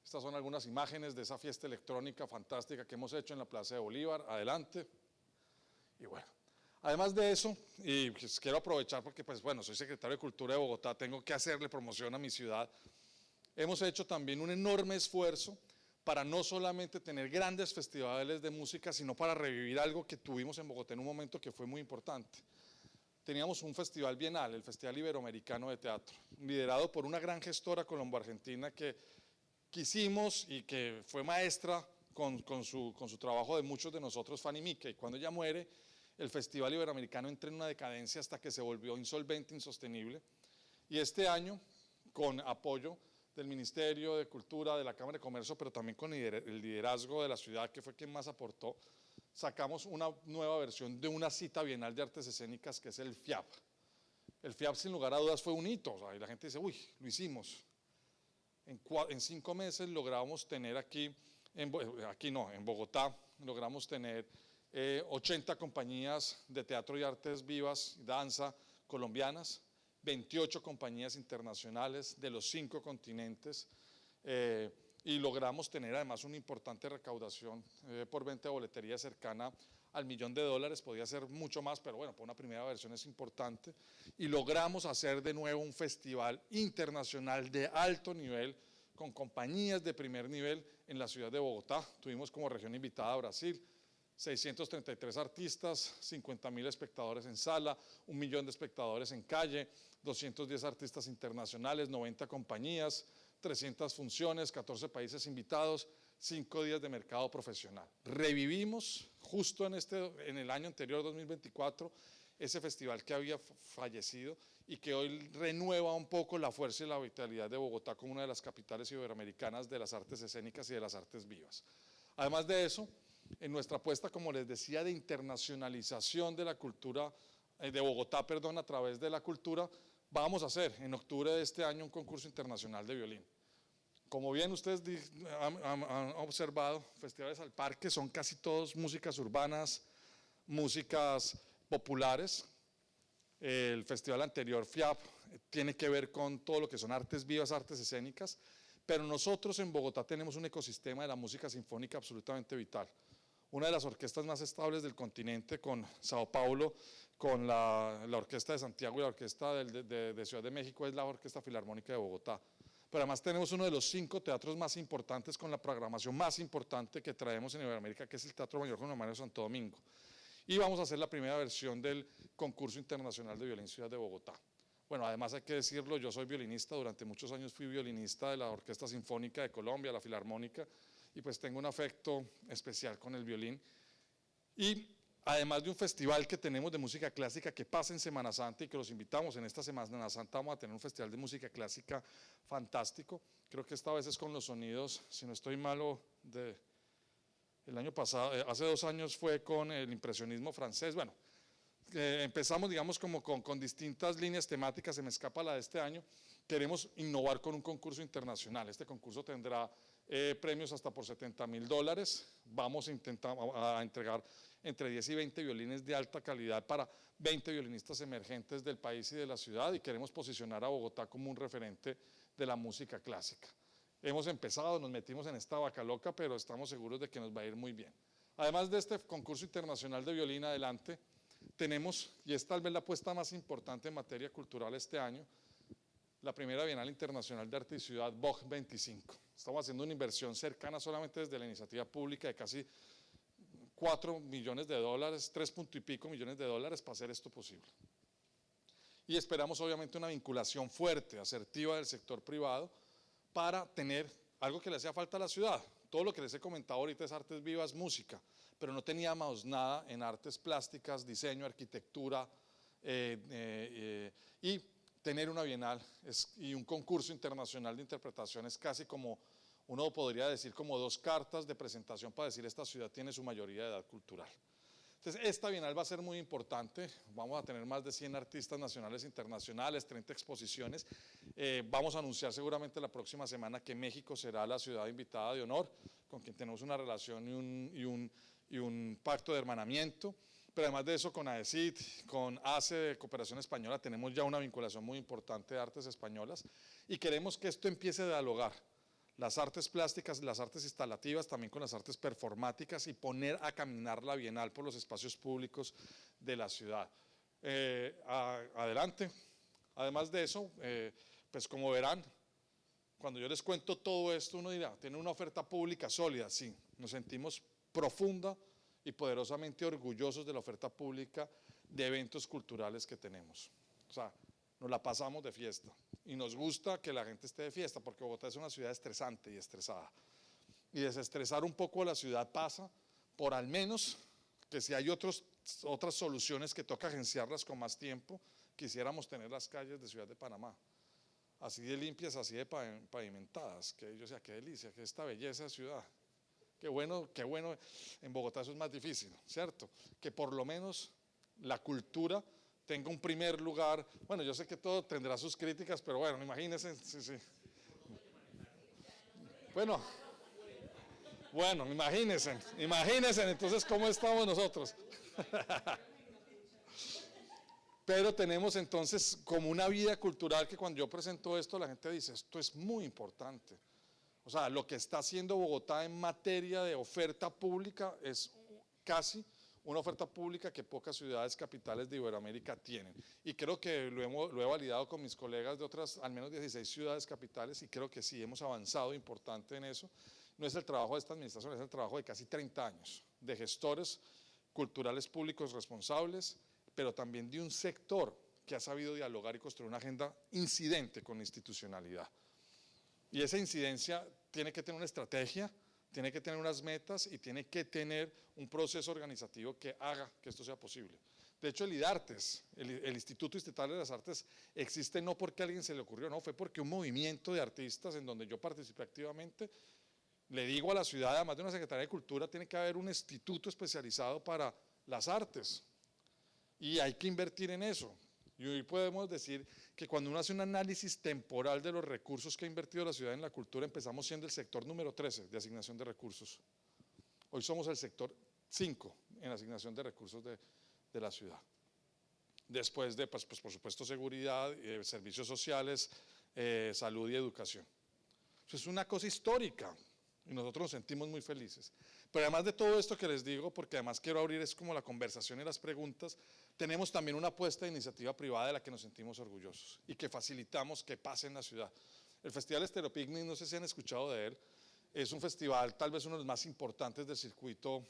Speaker 1: Estas son algunas imágenes de esa fiesta electrónica fantástica que hemos hecho en la Plaza de Bolívar, adelante. Y bueno. Además de eso, y pues quiero aprovechar porque, pues bueno, soy secretario de Cultura de Bogotá, tengo que hacerle promoción a mi ciudad. Hemos hecho también un enorme esfuerzo para no solamente tener grandes festivales de música, sino para revivir algo que tuvimos en Bogotá en un momento que fue muy importante. Teníamos un festival bienal, el Festival Iberoamericano de Teatro, liderado por una gran gestora colombo-argentina que quisimos y que fue maestra con su trabajo de muchos de nosotros, Fanny Mickey. Cuando ella muere, el Festival Iberoamericano entra en una decadencia hasta que se volvió insolvente, insostenible. Y este año, con apoyo del Ministerio de Cultura, de la Cámara de Comercio, pero también con el liderazgo de la ciudad, que fue quien más aportó, sacamos una nueva versión de una cita bienal de artes escénicas que es el FIAP. El FIAP, sin lugar a dudas, fue un hito, o sea, y la gente dice, uy, lo hicimos. En 5 meses logramos tener en Bogotá, logramos tener 80 compañías de teatro y artes vivas, danza colombianas, 28 compañías internacionales de los 5 continentes, y logramos tener además una importante recaudación por venta de boletería cercana al $1.000.000, podía ser mucho más, pero bueno, por una primera versión es importante, y logramos hacer de nuevo un festival internacional de alto nivel, con compañías de primer nivel en la ciudad de Bogotá. Tuvimos como región invitada a Brasil, 633 artistas, 50.000 espectadores en sala, 1 millón de espectadores en calle, 210 artistas internacionales, 90 compañías, 300 funciones, 14 países invitados, 5 días de mercado profesional. Revivimos justo en el año anterior, 2024, ese festival que había fallecido y que hoy renueva un poco la fuerza y la vitalidad de Bogotá como una de las capitales iberoamericanas de las artes escénicas y de las artes vivas. Además de eso, en nuestra apuesta, como les decía, de internacionalización de la cultura, de Bogotá, perdón, a través de la cultura, vamos a hacer en octubre de este año un concurso internacional de violín. Como bien ustedes han observado, festivales al parque son casi todos músicas urbanas, músicas populares. El festival anterior, FIAP, tiene que ver con todo lo que son artes vivas, artes escénicas, pero nosotros en Bogotá tenemos un ecosistema de la música sinfónica absolutamente vital. Una de las orquestas más estables del continente, con Sao Paulo, con la Orquesta de Santiago y la Orquesta de Ciudad de México, es la Orquesta Filarmónica de Bogotá. Pero además tenemos uno de los 5 teatros más importantes, con la programación más importante que traemos en Iberoamérica, que es el Teatro Mayor Juan Mario Santo Domingo. Y vamos a hacer la primera versión del concurso internacional de violín Ciudad de Bogotá. Bueno, además hay que decirlo, yo soy violinista, durante muchos años fui violinista de la Orquesta Sinfónica de Colombia, la Filarmónica, y pues tengo un afecto especial con el violín. Y además de un festival que tenemos de música clásica que pasa en Semana Santa y que los invitamos en esta Semana Santa, vamos a tener un festival de música clásica fantástico. Creo que esta vez es con los sonidos, si no estoy malo, el año pasado, hace 2 años fue con el impresionismo francés. Bueno, empezamos digamos como con distintas líneas temáticas, se me escapa la de este año. Queremos innovar con un concurso internacional. Este concurso tendrá premios hasta por $70.000. Vamos a entregar entre 10 y 20 violines de alta calidad para 20 violinistas emergentes del país y de la ciudad, y queremos posicionar a Bogotá como un referente de la música clásica. Hemos empezado, nos metimos en esta vaca loca, pero estamos seguros de que nos va a ir muy bien. Además de este concurso internacional de violín adelante, tenemos, y es tal vez la apuesta más importante en materia cultural este año, la primera Bienal Internacional de Arte y Ciudad, BOG 25. Estamos haciendo una inversión cercana solamente desde la iniciativa pública de casi $4 millones, 3 punto y pico millones de dólares para hacer esto posible. Y esperamos obviamente una vinculación fuerte, asertiva del sector privado para tener algo que le hacía falta a la ciudad. Todo lo que les he comentado ahorita es artes vivas, música, pero no teníamos nada en artes plásticas, diseño, arquitectura, y tener una bienal y un concurso internacional de interpretación es casi como, uno podría decir, como 2 cartas de presentación para decir esta ciudad tiene su mayoría de edad cultural. Entonces, esta bienal va a ser muy importante, vamos a tener más de 100 artistas nacionales e internacionales, 30 exposiciones. Vamos a anunciar seguramente la próxima semana que México será la ciudad invitada de honor, con quien tenemos una relación y un pacto de hermanamiento. Pero además de eso, con AECID, con ACE de Cooperación Española, tenemos ya una vinculación muy importante de artes españolas, y queremos que esto empiece a dialogar las artes plásticas, las artes instalativas, también con las artes performáticas, y poner a caminar la Bienal por los espacios públicos de la ciudad. Adelante. Además de eso, pues como verán, cuando yo les cuento todo esto, uno dirá, tiene una oferta pública sólida. Sí, nos sentimos profunda y poderosamente orgullosos de la oferta pública de eventos culturales que tenemos. O sea, nos la pasamos de fiesta y nos gusta que la gente esté de fiesta, porque Bogotá es una ciudad estresante y estresada. y desestresar un poco la ciudad pasa por al menos que si hay otras soluciones que toca agenciarlas con más tiempo, quisiéramos tener las calles de Ciudad de Panamá así de limpias, así de pavimentadas, que yo sea, qué delicia, que esta belleza de ciudad. Qué bueno, en Bogotá eso es más difícil, ¿cierto? Que por lo menos la cultura tenga un primer lugar. Bueno, yo sé que todo tendrá sus críticas, pero bueno, imagínense, sí. Bueno, imagínense entonces cómo estamos nosotros. Pero tenemos entonces como una vida cultural que cuando yo presento esto la gente dice, esto es muy importante. O sea, lo que está haciendo Bogotá en materia de oferta pública es casi una oferta pública que pocas ciudades capitales de Iberoamérica tienen. Y creo que lo he validado con mis colegas de otras, al menos 16 ciudades capitales, y creo que sí hemos avanzado importante en eso. No es el trabajo de esta administración, es el trabajo de casi 30 años, de gestores culturales públicos responsables, pero también de un sector que ha sabido dialogar y construir una agenda incidente con la institucionalidad. Y esa incidencia tiene que tener una estrategia, tiene que tener unas metas y tiene que tener un proceso organizativo que haga que esto sea posible. De hecho, el IDARTES, el Instituto Distrital de las Artes, existe no porque a alguien se le ocurrió, no, fue porque un movimiento de artistas en donde yo participé activamente, le digo a la ciudad, además de una Secretaría de Cultura, tiene que haber un instituto especializado para las artes y hay que invertir en eso. Y hoy podemos decir que cuando uno hace un análisis temporal de los recursos que ha invertido la ciudad en la cultura, empezamos siendo el sector número 13 de asignación de recursos. Hoy somos el sector 5 en asignación de recursos de la ciudad. Después de, pues, por supuesto, seguridad, servicios sociales, salud y educación. Eso es una cosa histórica y nosotros nos sentimos muy felices. Pero además de todo esto que les digo, porque además quiero abrir es como la conversación y las preguntas, tenemos también una apuesta de iniciativa privada de la que nos sentimos orgullosos y que facilitamos que pase en la ciudad. El Festival Estéreo Picnic, no sé si han escuchado de él, es un festival tal vez uno de los más importantes del circuito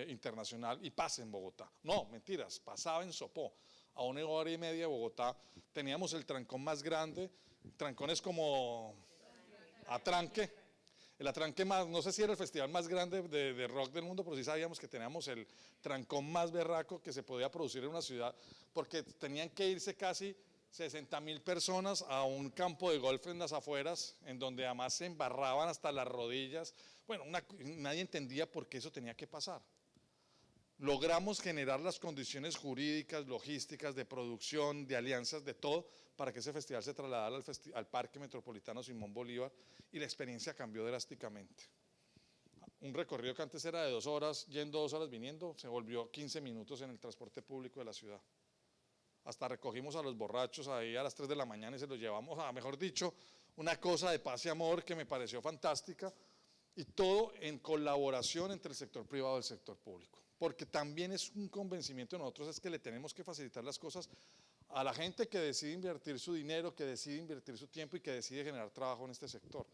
Speaker 1: internacional y pasa en Bogotá. No, mentiras, pasaba en Sopó, a 1 hora y media de Bogotá. Teníamos el trancón más grande, trancón es como atranque. El atranque más, no sé si era el festival más grande de rock del mundo, pero sí sabíamos que teníamos el trancón más berraco que se podía producir en una ciudad, porque tenían que irse casi 60.000 personas a un campo de golf en las afueras, en donde además se embarraban hasta las rodillas. Bueno, nadie entendía por qué eso tenía que pasar. Logramos generar las condiciones jurídicas, logísticas, de producción, de alianzas, de todo, para que ese festival se trasladara al Parque Metropolitano Simón Bolívar y la experiencia cambió drásticamente. Un recorrido que antes era de 2 horas, yendo 2 horas viniendo, se volvió 15 minutos en el transporte público de la ciudad. Hasta recogimos a los borrachos ahí a las 3 de la mañana y se los llevamos a, mejor dicho, una cosa de paz y amor que me pareció fantástica, y todo en colaboración entre el sector privado y el sector público. Porque también es un convencimiento de nosotros, es que le tenemos que facilitar las cosas a la gente que decide invertir su dinero, que decide invertir su tiempo y que decide generar trabajo en este sector.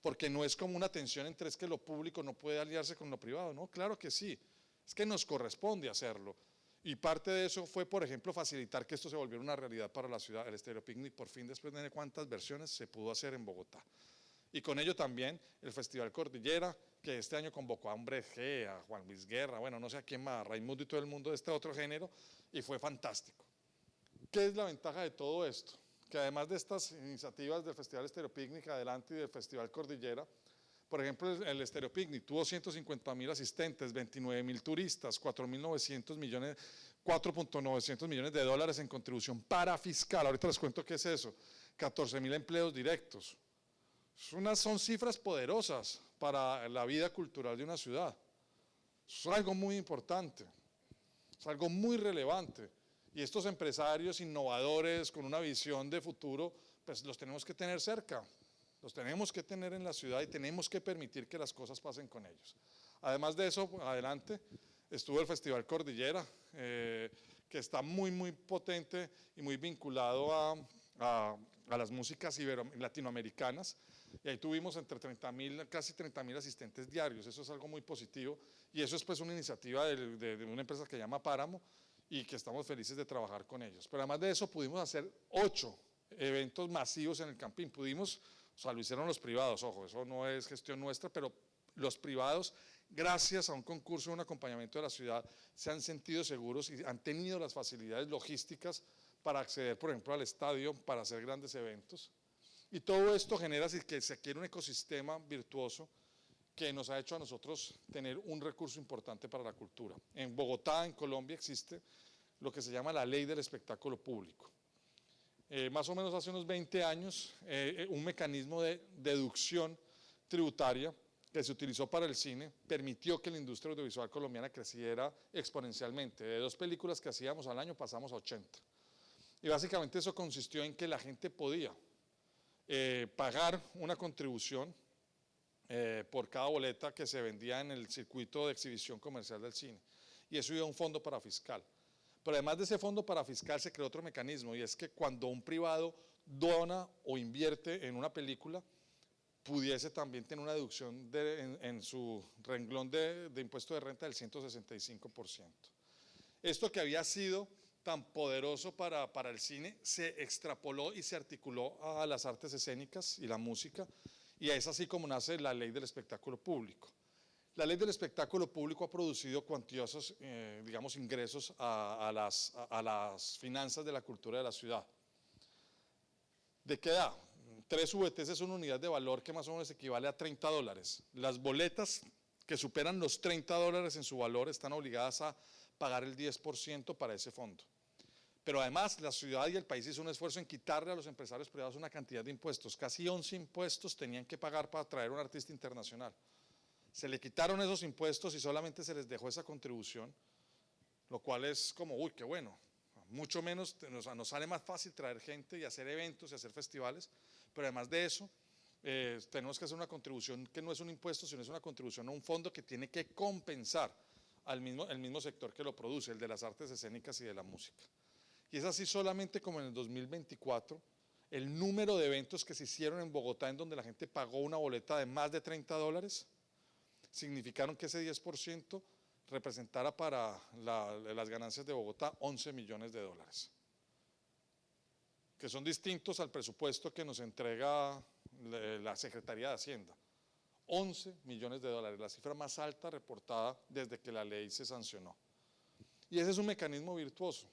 Speaker 1: Porque no es como una tensión entre es que lo público no puede aliarse con lo privado, no, claro que sí, es que nos corresponde hacerlo. Y parte de eso fue, por ejemplo, facilitar que esto se volviera una realidad para la ciudad. El Estéreo Picnic, por fin, después de cuántas versiones, se pudo hacer en Bogotá. Y con ello también el Festival Cordillera, que este año convocó a Hombre G, a Juan Luis Guerra, bueno, no sé a quién más, a Raimundo y todo el mundo de este otro género, y fue fantástico. ¿Qué es la ventaja de todo esto? Que además de estas iniciativas del Festival Estéreo Picnic Adelante y del Festival Cordillera, por ejemplo, el Estéreo Picnic tuvo 150.000 asistentes, 29.000 turistas, 4.900 millones, 4.900 millones de dólares en contribución para fiscal. Ahorita les cuento qué es eso. 14.000 empleos directos. Son cifras poderosas para la vida cultural de una ciudad. Es algo muy importante, es algo muy relevante. Y estos empresarios innovadores con una visión de futuro, pues los tenemos que tener cerca. Los tenemos que tener en la ciudad y tenemos que permitir que las cosas pasen con ellos. Además de eso, adelante, estuvo el Festival Cordillera, que está muy, muy potente y muy vinculado a las músicas latinoamericanas. Y ahí tuvimos entre 30.000, casi 30.000 asistentes diarios. Eso es algo muy positivo. Y eso es pues una iniciativa de una empresa que se llama Páramo y que estamos felices de trabajar con ellos. Pero además de eso, pudimos hacer 8 eventos masivos en el Campín. O sea, lo hicieron los privados, ojo, eso no es gestión nuestra, pero Los privados, gracias a un concurso, un acompañamiento de la ciudad, se han sentido seguros y han tenido las facilidades logísticas para acceder, por ejemplo, al estadio, para hacer grandes eventos. Y todo esto genera que se quiere un ecosistema virtuoso que nos ha hecho a nosotros tener un recurso importante para la cultura. En Bogotá, en Colombia, existe lo que se llama la ley del espectáculo público. Más o menos hace unos 20 años, un mecanismo de deducción tributaria que se utilizó para el cine permitió que la industria audiovisual colombiana creciera exponencialmente. De 2 películas que hacíamos al año pasamos a 80. Y básicamente eso consistió en que la gente podía pagar una contribución por cada boleta que se vendía en el circuito de exhibición comercial del cine. Y eso iba a un fondo parafiscal. Pero además de ese fondo parafiscal se creó otro mecanismo, y es que cuando un privado dona o invierte en una película, pudiese también tener una deducción en su renglón de impuesto de renta del 165%. Esto que había sido tan poderoso para el cine se extrapoló y se articuló a las artes escénicas y la música, y es así como nace la ley del espectáculo público. La ley del espectáculo público ha producido cuantiosos, digamos, ingresos a las finanzas de la cultura de la ciudad. ¿De qué da? 3 VTs es una unidad de valor que más o menos equivale a $30. Las boletas que superan los $30 en su valor están obligadas a pagar el 10% para ese fondo. Pero además la ciudad y el país hizo un esfuerzo en quitarle a los empresarios privados una cantidad de impuestos. Casi 11 impuestos tenían que pagar para traer un artista internacional. Se le quitaron esos impuestos y solamente se les dejó esa contribución, lo cual es como, uy, qué bueno, mucho menos, nos sale más fácil traer gente y hacer eventos y hacer festivales, pero además de eso, tenemos que hacer una contribución que no es un impuesto, sino es una contribución a un fondo que tiene que compensar el mismo sector que lo produce, el de las artes escénicas y de la música. Y es así solamente como en el 2024, el número de eventos que se hicieron en Bogotá en donde la gente pagó una boleta de más de $30, significaron que ese 10% representara para las ganancias de Bogotá 11 millones de dólares, que son distintos al presupuesto que nos entrega la Secretaría de Hacienda. 11 millones de dólares, la cifra más alta reportada desde que la ley se sancionó. Y ese es un mecanismo virtuoso,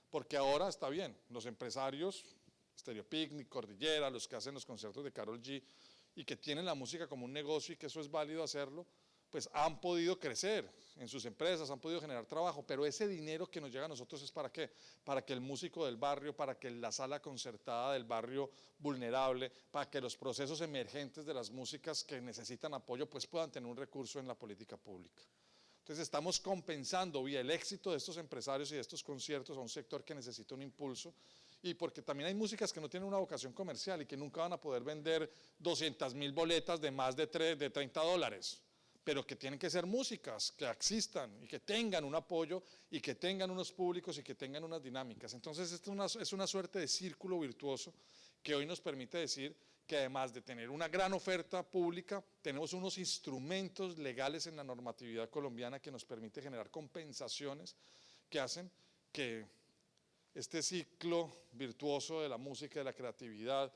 Speaker 1: porque ahora está bien, los empresarios, Stereo Picnic, Cordillera, los que hacen los conciertos de Karol G y que tienen la música como un negocio y que eso es válido hacerlo, pues han podido crecer en sus empresas, han podido generar trabajo, pero ese dinero que nos llega a nosotros es ¿para qué? Para que el músico del barrio, para que la sala concertada del barrio vulnerable, para que los procesos emergentes de las músicas que necesitan apoyo pues puedan tener un recurso en la política pública. Entonces estamos compensando vía el éxito de estos empresarios y de estos conciertos a un sector que necesita un impulso, y porque también hay músicas que no tienen una vocación comercial y que nunca van a poder vender 200.000 boletas de más de $30, pero que tienen que ser músicas que existan y que tengan un apoyo y que tengan unos públicos y que tengan unas dinámicas. Entonces esto es una suerte de círculo virtuoso que hoy nos permite decir que además de tener una gran oferta pública, tenemos unos instrumentos legales en la normatividad colombiana que nos permite generar compensaciones que hacen que este ciclo virtuoso de la música, de la creatividad,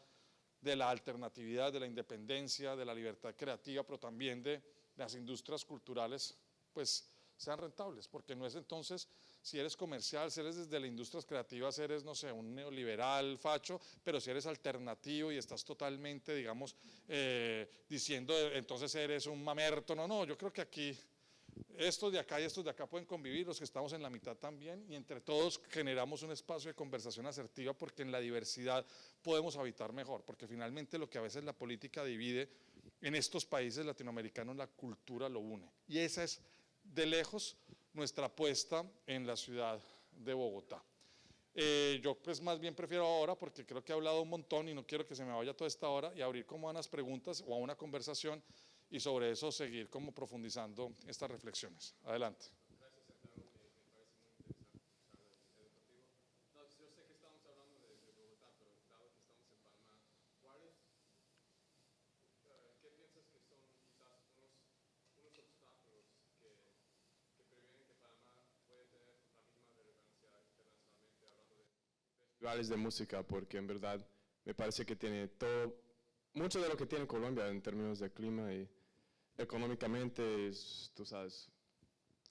Speaker 1: de la alternatividad, de la independencia, de la libertad creativa, pero también de las industrias culturales, pues sean rentables, porque no es entonces, si eres comercial, si eres desde las industrias creativas, eres, no sé, un neoliberal facho, pero si eres alternativo y estás totalmente, digamos, diciendo, entonces eres un mamerto. No, yo creo que aquí estos de acá y estos de acá pueden convivir, los que estamos en la mitad también, y entre todos generamos un espacio de conversación asertiva, porque en la diversidad podemos habitar mejor, porque finalmente lo que a veces la política divide en estos países latinoamericanos, la cultura lo une, y esa es de lejos nuestra apuesta en la ciudad de Bogotá. Yo pues más bien prefiero ahora, porque creo que he hablado un montón y no quiero que se me vaya toda esta hora, y abrir como a unas preguntas o a una conversación y sobre eso seguir como profundizando estas reflexiones. Adelante.
Speaker 2: Festivales de música, porque en verdad me parece que tiene todo, mucho de lo que tiene Colombia en términos de clima y económicamente es, tú sabes,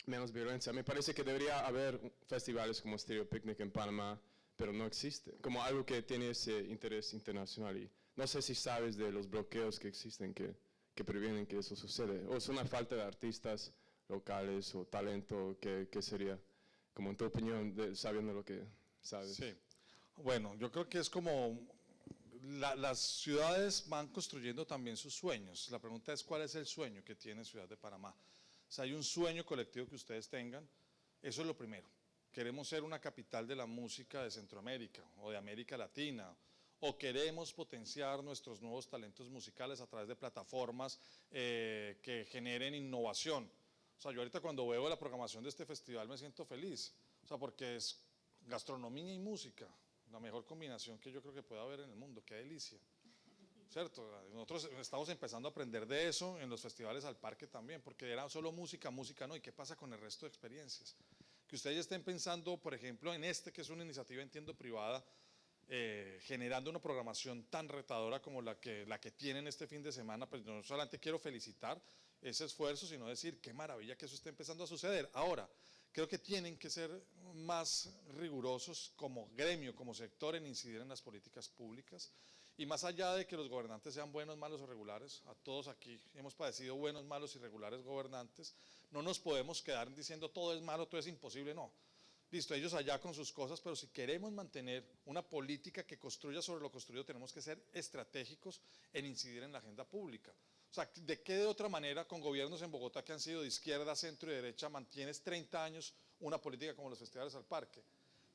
Speaker 2: menos violencia. Me parece que debería haber festivales como Stereo Picnic en Panamá, pero no existe, como algo que tiene ese interés internacional. Y no sé si sabes de los bloqueos que existen que previenen que eso sucede, o es una falta de artistas locales o talento, que sería, como en tu opinión, sabiendo lo que sabes.
Speaker 1: Sí, bueno, yo creo que es como las ciudades van construyendo también sus sueños. La pregunta es cuál es el sueño que tiene Ciudad de Panamá. Si hay un sueño colectivo que ustedes tengan, eso es lo primero. Queremos ser una capital de la música de Centroamérica o de América Latina, o queremos potenciar nuestros nuevos talentos musicales a través de plataformas que generen innovación. O sea, yo ahorita cuando veo la programación de este festival me siento feliz, o sea, porque es gastronomía y música, la mejor combinación que yo creo que puede haber en el mundo, qué delicia. ¿Cierto? Nosotros estamos empezando a aprender de eso en los festivales al parque también, porque era solo música, música no, ¿y qué pasa con el resto de experiencias? Que ustedes ya estén pensando, por ejemplo, en este, que es una iniciativa, entiendo, privada, generando una programación tan retadora como la que tienen este fin de semana, pues no solamente quiero felicitar ese esfuerzo, sino decir, qué maravilla que eso esté empezando a suceder. Ahora, creo que tienen que ser más rigurosos como gremio, como sector, en incidir en las políticas públicas. Y más allá de que los gobernantes sean buenos, malos o regulares, a todos aquí hemos padecido buenos, malos y regulares gobernantes, no nos podemos quedar diciendo todo es malo, todo es imposible, no. Listo, ellos allá con sus cosas, pero si queremos mantener una política que construya sobre lo construido, tenemos que ser estratégicos en incidir en la agenda pública. O sea, ¿de qué de otra manera con gobiernos en Bogotá que han sido de izquierda, centro y derecha mantienes 30 años una política como los festivales al parque?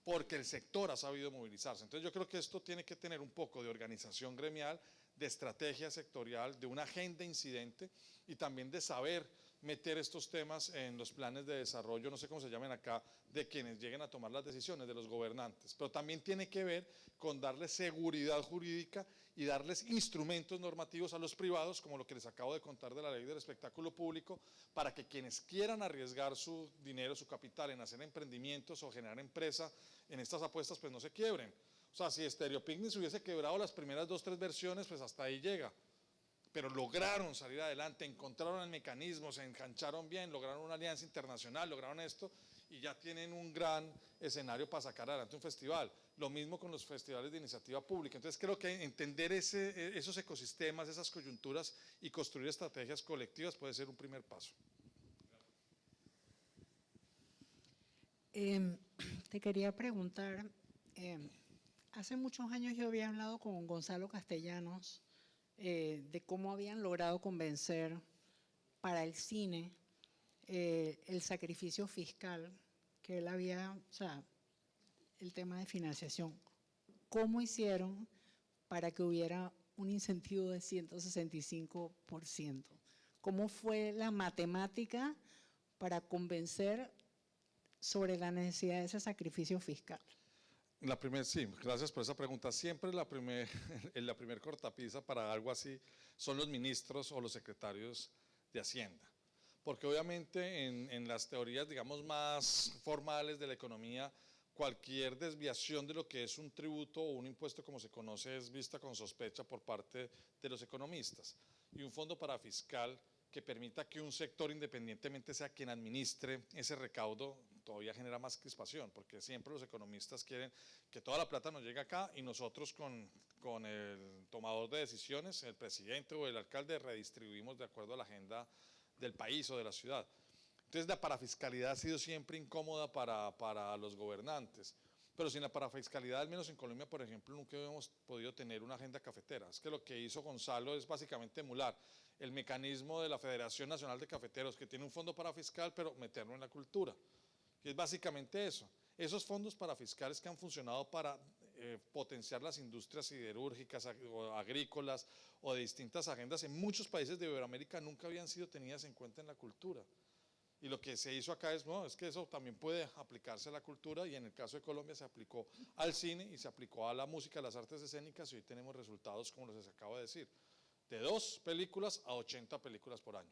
Speaker 1: Porque el sector ha sabido movilizarse. Entonces yo creo que esto tiene que tener un poco de organización gremial, de estrategia sectorial, de una agenda incidente y también de saber meter estos temas en los planes de desarrollo, no sé cómo se llamen acá, de quienes lleguen a tomar las decisiones, de los gobernantes. Pero también tiene que ver con darles seguridad jurídica y darles instrumentos normativos a los privados, como lo que les acabo de contar de la ley del espectáculo público, para que quienes quieran arriesgar su dinero, su capital en hacer emprendimientos o generar empresa en estas apuestas, pues no se quiebren. O sea, si Stereo Picnic se hubiese quebrado las primeras 2 o 3 versiones, pues hasta ahí llega. Pero lograron salir adelante, encontraron el mecanismo, se engancharon bien, lograron una alianza internacional, lograron esto y ya tienen un gran escenario para sacar adelante un festival. Lo mismo con los festivales de iniciativa pública. Entonces creo que entender esos ecosistemas, esas coyunturas y construir estrategias colectivas puede ser un primer paso.
Speaker 3: Te quería preguntar, hace muchos años yo había hablado con Gonzalo Castellanos de cómo habían logrado convencer para el cine el sacrificio fiscal que él había, o sea, el tema de financiación. ¿Cómo hicieron para que hubiera un incentivo de 165%? ¿Cómo fue la matemática para convencer sobre la necesidad de ese sacrificio fiscal?
Speaker 1: Sí, gracias por esa pregunta. Siempre la primer cortapisa para algo así son los ministros o los secretarios de Hacienda. Porque obviamente en las teorías, digamos, más formales de la economía, cualquier desviación de lo que es un tributo o un impuesto como se conoce es vista con sospecha por parte de los economistas. Y un fondo parafiscal que permita que un sector independientemente sea quien administre ese recaudo todavía genera más crispación, porque siempre los economistas quieren que toda la plata nos llegue acá y nosotros con el tomador de decisiones, el presidente o el alcalde, redistribuimos de acuerdo a la agenda del país o de la ciudad. Entonces la parafiscalidad ha sido siempre incómoda para los gobernantes, pero sin la parafiscalidad, al menos en Colombia, por ejemplo, nunca hemos podido tener una agenda cafetera. Es que lo que hizo Gonzalo es básicamente emular el mecanismo de la Federación Nacional de Cafeteros, que tiene un fondo parafiscal, pero meterlo en la cultura. Y es básicamente eso. Esos fondos parafiscales que han funcionado para potenciar las industrias siderúrgicas o agrícolas o de distintas agendas en muchos países de Iberoamérica nunca habían sido tenidas en cuenta en la cultura. Y lo que se hizo acá es, no, es que eso también puede aplicarse a la cultura y en el caso de Colombia se aplicó al cine y se aplicó a la música, a las artes escénicas y hoy tenemos resultados como los que acabo de decir, de 2 películas a 80 películas por año.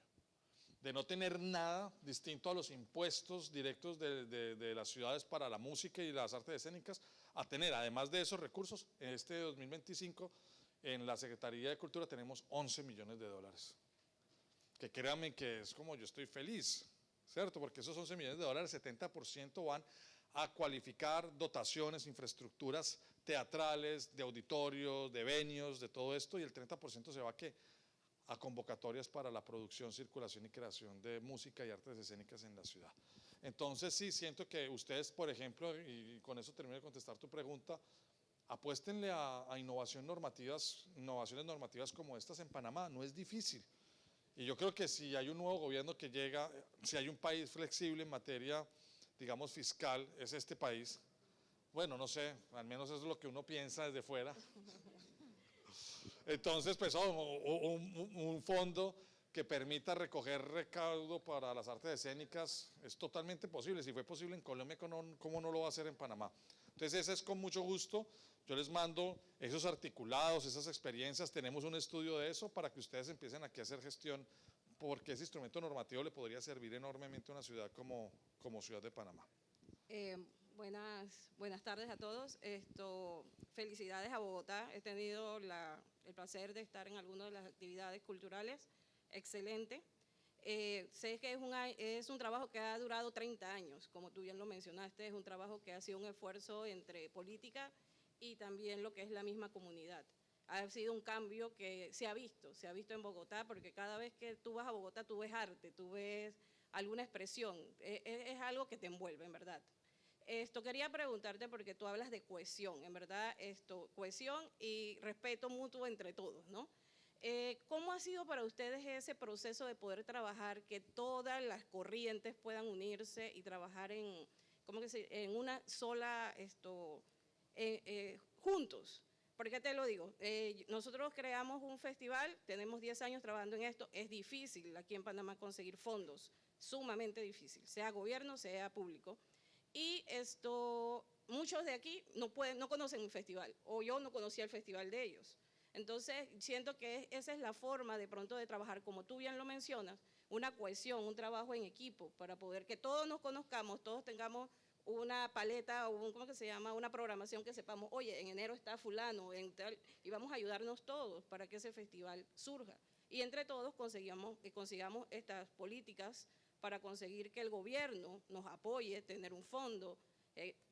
Speaker 1: De no tener nada distinto a los impuestos directos de las ciudades para la música y las artes escénicas, a tener, además de esos recursos, en este 2025, en la Secretaría de Cultura tenemos 11 millones de dólares. que créanme que es como yo estoy feliz, ¿cierto? Porque esos 11 millones de dólares, 70% van a cualificar dotaciones, infraestructuras teatrales, de auditorios, de venues, de todo esto, y el 30% se va a convocatorias para la producción, circulación y creación de música y artes escénicas en la ciudad. Entonces sí, siento que ustedes, por ejemplo, y con eso termino de contestar tu pregunta, apuéstenle a innovaciones normativas como estas en Panamá, no es difícil. Y yo creo que si hay un nuevo gobierno que llega, si hay un país flexible en materia, digamos, fiscal, es este país. Bueno, no sé, al menos eso es lo que uno piensa desde fuera. Entonces, pues, un fondo que permita recoger recaudo para las artes escénicas es totalmente posible. Si fue posible en Colombia, ¿cómo no lo va a hacer en Panamá? Entonces, ese es con mucho gusto. Yo les mando esos articulados, esas experiencias. Tenemos un estudio de eso para que ustedes empiecen aquí a hacer gestión, porque ese instrumento normativo le podría servir enormemente a una ciudad como Ciudad de Panamá.
Speaker 4: Buenas tardes a todos. Felicidades a Bogotá. He tenido el placer de estar en algunas de las actividades culturales. Excelente. Sé que es un trabajo que ha durado 30 años, como tú bien lo mencionaste, es un trabajo que ha sido un esfuerzo entre política y también lo que es la misma comunidad. Ha sido un cambio que se ha visto en Bogotá, porque cada vez que tú vas a Bogotá tú ves arte, tú ves alguna expresión, es algo que te envuelve, en verdad. Quería preguntarte, porque tú hablas de cohesión, en verdad, cohesión y respeto mutuo entre todos, ¿no? ¿Cómo ha sido para ustedes ese proceso de poder trabajar, que todas las corrientes puedan unirse y trabajar en una sola, juntos? ¿Por qué te lo digo? Nosotros creamos un festival, tenemos 10 años trabajando en esto, es difícil aquí en Panamá conseguir fondos, sumamente difícil, sea gobierno, sea público. Y muchos de aquí no conocen un festival, o yo no conocía el festival de ellos. Entonces, siento que esa es la forma de pronto de trabajar, como tú bien lo mencionas, una cohesión, un trabajo en equipo, para poder que todos nos conozcamos, todos tengamos una paleta, o ¿cómo que se llama? Una programación que sepamos, oye, en enero está fulano, y vamos a ayudarnos todos para que ese festival surja. Y entre todos consigamos estas políticas para conseguir que el gobierno nos apoye, tener un fondo.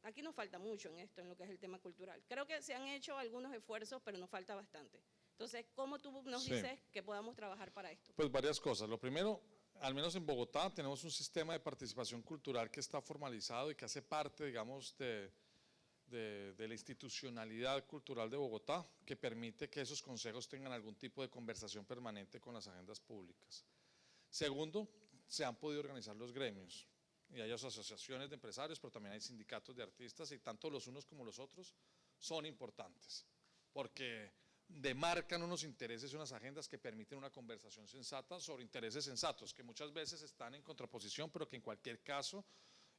Speaker 4: Aquí nos falta mucho en esto, en lo que es el tema cultural. Creo que se han hecho algunos esfuerzos, pero nos falta bastante. Entonces, ¿cómo tú nos dices que podamos trabajar para esto?
Speaker 1: Pues varias cosas. Lo primero, al menos en Bogotá, tenemos un sistema de participación cultural que está formalizado y que hace parte, digamos, de la institucionalidad cultural de Bogotá, que permite que esos consejos tengan algún tipo de conversación permanente con las agendas públicas. Segundo, se han podido organizar los gremios, y hay asociaciones de empresarios, pero también hay sindicatos de artistas, y tanto los unos como los otros son importantes, porque demarcan unos intereses y unas agendas que permiten una conversación sensata sobre intereses sensatos, que muchas veces están en contraposición, pero que en cualquier caso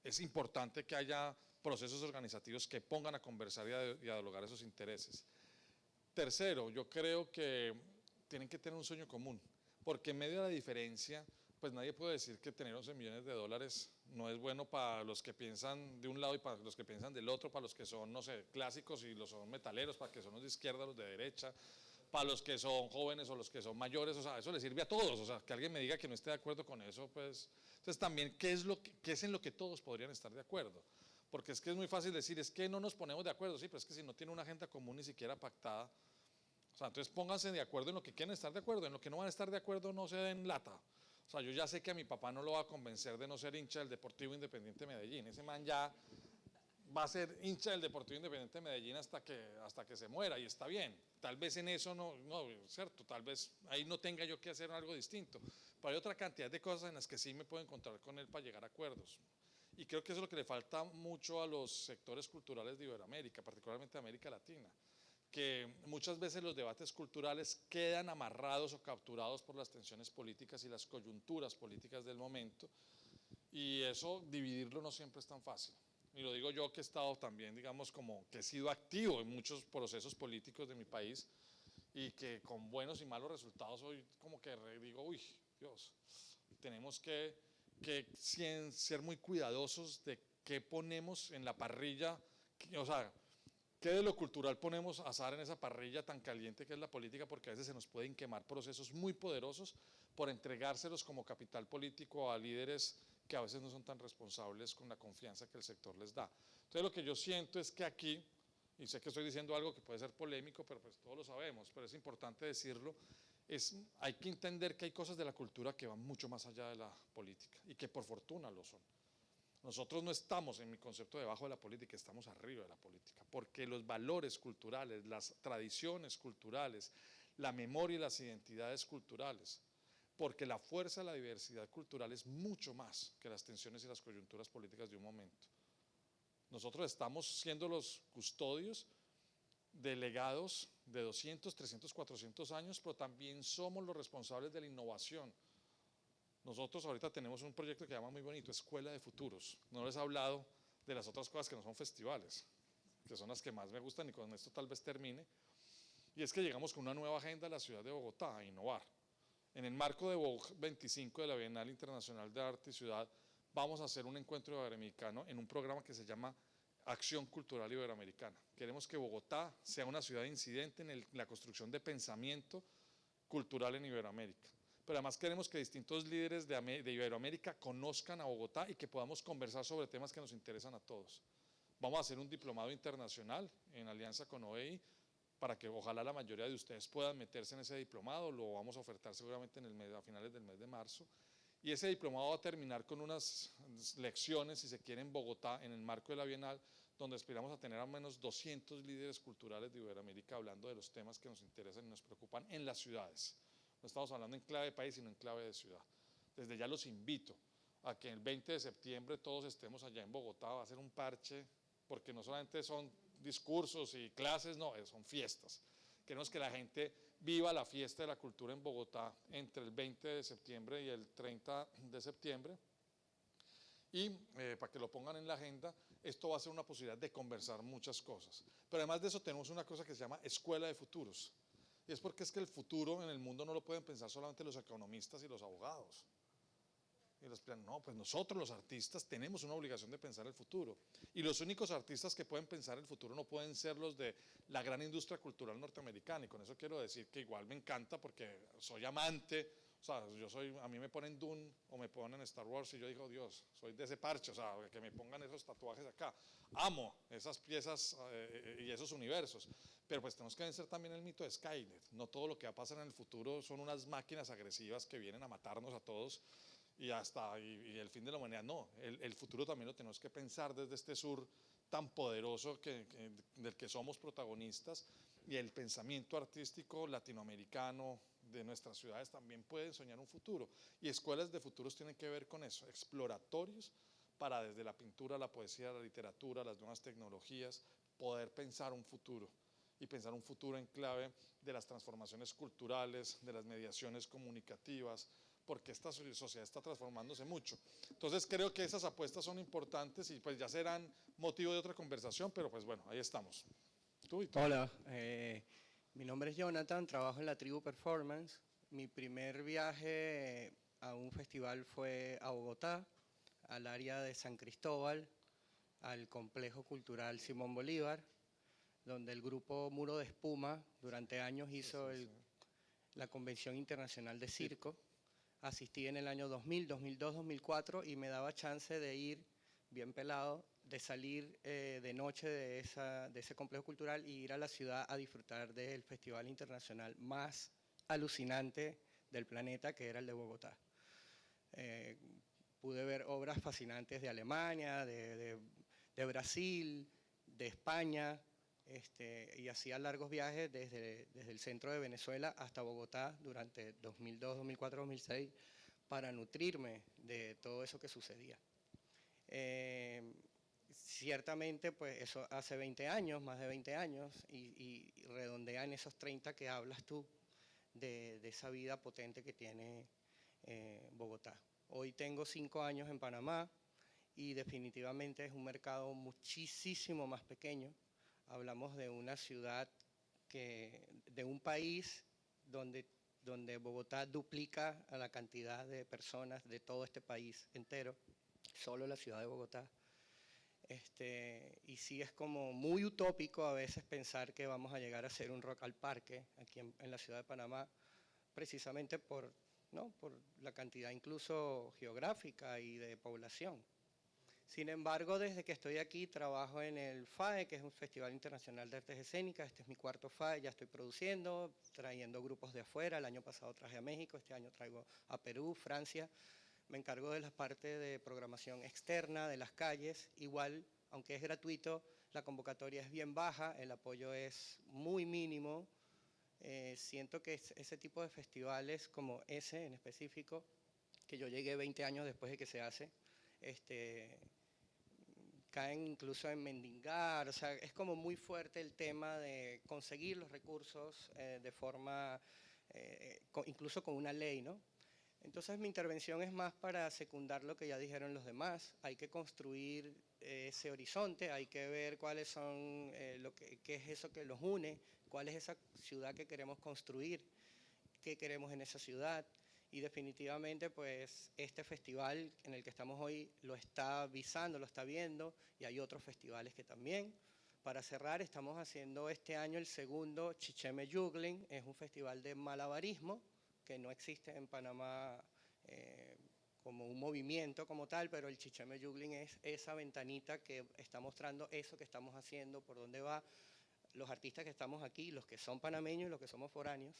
Speaker 1: es importante que haya procesos organizativos que pongan a conversar y a dialogar esos intereses. Tercero, yo creo que tienen que tener un sueño común, porque en medio de la diferencia, pues nadie puede decir que tener 11 millones de dólares no es bueno para los que piensan de un lado y para los que piensan del otro, para los que son, no sé, clásicos y los son metaleros, para los que son los de izquierda, los de derecha, para los que son jóvenes o los que son mayores, o sea, eso le sirve a todos, o sea, que alguien me diga que no esté de acuerdo con eso, pues, entonces también, ¿qué es en lo que todos podrían estar de acuerdo? Porque es que es muy fácil decir, es que no nos ponemos de acuerdo, sí, pero es que si no tiene una agenda común ni siquiera pactada, o sea, entonces pónganse de acuerdo en lo que quieren estar de acuerdo, en lo que no van a estar de acuerdo no se den lata. O sea, yo ya sé que a mi papá no lo va a convencer de no ser hincha del Deportivo Independiente de Medellín. Ese man ya va a ser hincha del Deportivo Independiente de Medellín hasta que se muera, y está bien. Tal vez en eso no, cierto, tal vez ahí no tenga yo que hacer algo distinto. Pero hay otra cantidad de cosas en las que sí me puedo encontrar con él para llegar a acuerdos. Y creo que eso es lo que le falta mucho a los sectores culturales de Iberoamérica, particularmente de América Latina, que muchas veces los debates culturales quedan amarrados o capturados por las tensiones políticas y las coyunturas políticas del momento, y eso, dividirlo no siempre es tan fácil. Y lo digo yo, que he estado también, digamos, como que he sido activo en muchos procesos políticos de mi país, y que con buenos y malos resultados hoy como que digo, uy, Dios, tenemos que ser muy cuidadosos de qué ponemos en la parrilla, o sea, ¿Qué de lo cultural ponemos a asar en esa parrilla tan caliente que es la política? Porque a veces se nos pueden quemar procesos muy poderosos por entregárselos como capital político a líderes que a veces no son tan responsables con la confianza que el sector les da. Entonces lo que yo siento es que aquí, y sé que estoy diciendo algo que puede ser polémico, pero pues todos lo sabemos, pero es importante decirlo, hay que entender que hay cosas de la cultura que van mucho más allá de la política y que por fortuna lo son. Nosotros no estamos, en mi concepto, debajo de la política, estamos arriba de la política, porque los valores culturales, las tradiciones culturales, la memoria y las identidades culturales, porque la fuerza de la diversidad cultural es mucho más que las tensiones y las coyunturas políticas de un momento. Nosotros estamos siendo los custodios de legados de 200, 300, 400 años, pero también somos los responsables de la innovación. Nosotros ahorita tenemos un proyecto que se llama muy bonito, Escuela de Futuros. No les he hablado de las otras cosas que no son festivales, que son las que más me gustan y con esto tal vez termine. Y es que llegamos con una nueva agenda a la ciudad de Bogotá a innovar. En el marco de Bogotá 25 de la Bienal Internacional de Arte y Ciudad, vamos a hacer un encuentro iberoamericano en un programa que se llama Acción Cultural Iberoamericana. Queremos que Bogotá sea una ciudad incidente en la construcción de pensamiento cultural en Iberoamérica. Pero además queremos que distintos líderes de Iberoamérica conozcan a Bogotá y que podamos conversar sobre temas que nos interesan a todos. Vamos a hacer un diplomado internacional en alianza con OEI para que ojalá la mayoría de ustedes puedan meterse en ese diplomado, lo vamos a ofertar seguramente a finales del mes de marzo. Y ese diplomado va a terminar con unas lecciones, si se quiere, en Bogotá, en el marco de la Bienal, donde aspiramos a tener al menos 200 líderes culturales de Iberoamérica hablando de los temas que nos interesan y nos preocupan en las ciudades. No estamos hablando en clave de país, sino en clave de ciudad. Desde ya los invito a que el 20 de septiembre todos estemos allá en Bogotá, va a ser un parche, porque no solamente son discursos y clases, no, son fiestas. Queremos que la gente viva la fiesta de la cultura en Bogotá entre el 20 de septiembre y el 30 de septiembre. Y para que lo pongan en la agenda, esto va a ser una posibilidad de conversar muchas cosas. Pero además de eso tenemos una cosa que se llama Escuela de Futuros. Y es porque es que el futuro en el mundo no lo pueden pensar solamente los economistas y los abogados. Y los planes, no, pues nosotros los artistas tenemos una obligación de pensar el futuro. Y los únicos artistas que pueden pensar el futuro no pueden ser los de la gran industria cultural norteamericana. Y con eso quiero decir que igual me encanta porque soy amante. O sea, a mí me ponen Dune o me ponen Star Wars y yo digo, Dios, soy de ese parche, o sea, que me pongan esos tatuajes acá. Amo esas piezas y esos universos. Pero pues tenemos que vencer también el mito de Skynet. No todo lo que va a pasar en el futuro son unas máquinas agresivas que vienen a matarnos a todos y el fin de la humanidad. No, el futuro también lo tenemos que pensar desde este sur tan poderoso del que somos protagonistas, y el pensamiento artístico latinoamericano de nuestras ciudades también pueden soñar un futuro, y escuelas de futuros tienen que ver con eso, exploratorios para desde la pintura, la poesía, la literatura, las nuevas tecnologías, poder pensar un futuro. Y pensar un futuro en clave de las transformaciones culturales, de las mediaciones comunicativas, porque esta sociedad está transformándose mucho. Entonces creo que esas apuestas son importantes y pues ya serán motivo de otra conversación, pero pues bueno, ahí estamos. ¿Tú?
Speaker 5: Hola, mi nombre es Jonathan, trabajo en la Tribu Performance. Mi primer viaje a un festival fue a Bogotá, al área de San Cristóbal, al complejo cultural Simón Bolívar, donde el grupo Muro de Espuma durante años hizo la Convención Internacional de Circo. Asistí en el año 2000, 2002, 2004 y me daba chance de ir bien pelado, de salir de noche de ese complejo cultural y ir a la ciudad a disfrutar del festival internacional más alucinante del planeta, que era el de Bogotá. Pude ver obras fascinantes de Alemania, de Brasil, de España, y hacía largos viajes desde el centro de Venezuela hasta Bogotá durante 2002, 2004, 2006 para nutrirme de todo eso que sucedía. Ciertamente, pues eso hace 20 años, más de 20 años, y redondea en esos 30 que hablas tú de esa vida potente que tiene Bogotá. Hoy tengo 5 años en Panamá y definitivamente es un mercado muchísimo más pequeño. Hablamos de una ciudad, de un país donde Bogotá duplica a la cantidad de personas de todo este país entero, solo la ciudad de Bogotá. Y sí es como muy utópico a veces pensar que vamos a llegar a hacer un Rock al Parque aquí en la ciudad de Panamá, precisamente por, ¿no?, por la cantidad incluso geográfica y de población. Sin embargo, desde que estoy aquí trabajo en el FAE, que es un Festival Internacional de Artes Escénicas. Este es mi cuarto FAE, ya estoy produciendo, trayendo grupos de afuera. El año pasado traje a México, este año traigo a Perú, Francia. Me encargo de la parte de programación externa, de las calles. Igual, aunque es gratuito, la convocatoria es bien baja, el apoyo es muy mínimo. Siento que ese tipo de festivales, como ese en específico, que yo llegué 20 años después de que se hace, caen incluso en mendigar. O sea, es como muy fuerte el tema de conseguir los recursos de forma, incluso con una ley, ¿no? Entonces mi intervención es más para secundar lo que ya dijeron los demás. Hay que construir ese horizonte, hay que ver cuáles son, qué es eso que los une, cuál es esa ciudad que queremos construir, qué queremos en esa ciudad. Y definitivamente pues este festival en el que estamos hoy lo está visando, lo está viendo, y hay otros festivales que también. Para cerrar, estamos haciendo este año el segundo Chicheme Juggling. Es un festival de malabarismo que no existe en Panamá como un movimiento como tal, pero el Chicheme Juggling es esa ventanita que está mostrando eso que estamos haciendo, por dónde va, los artistas que estamos aquí, los que son panameños y los que somos foráneos.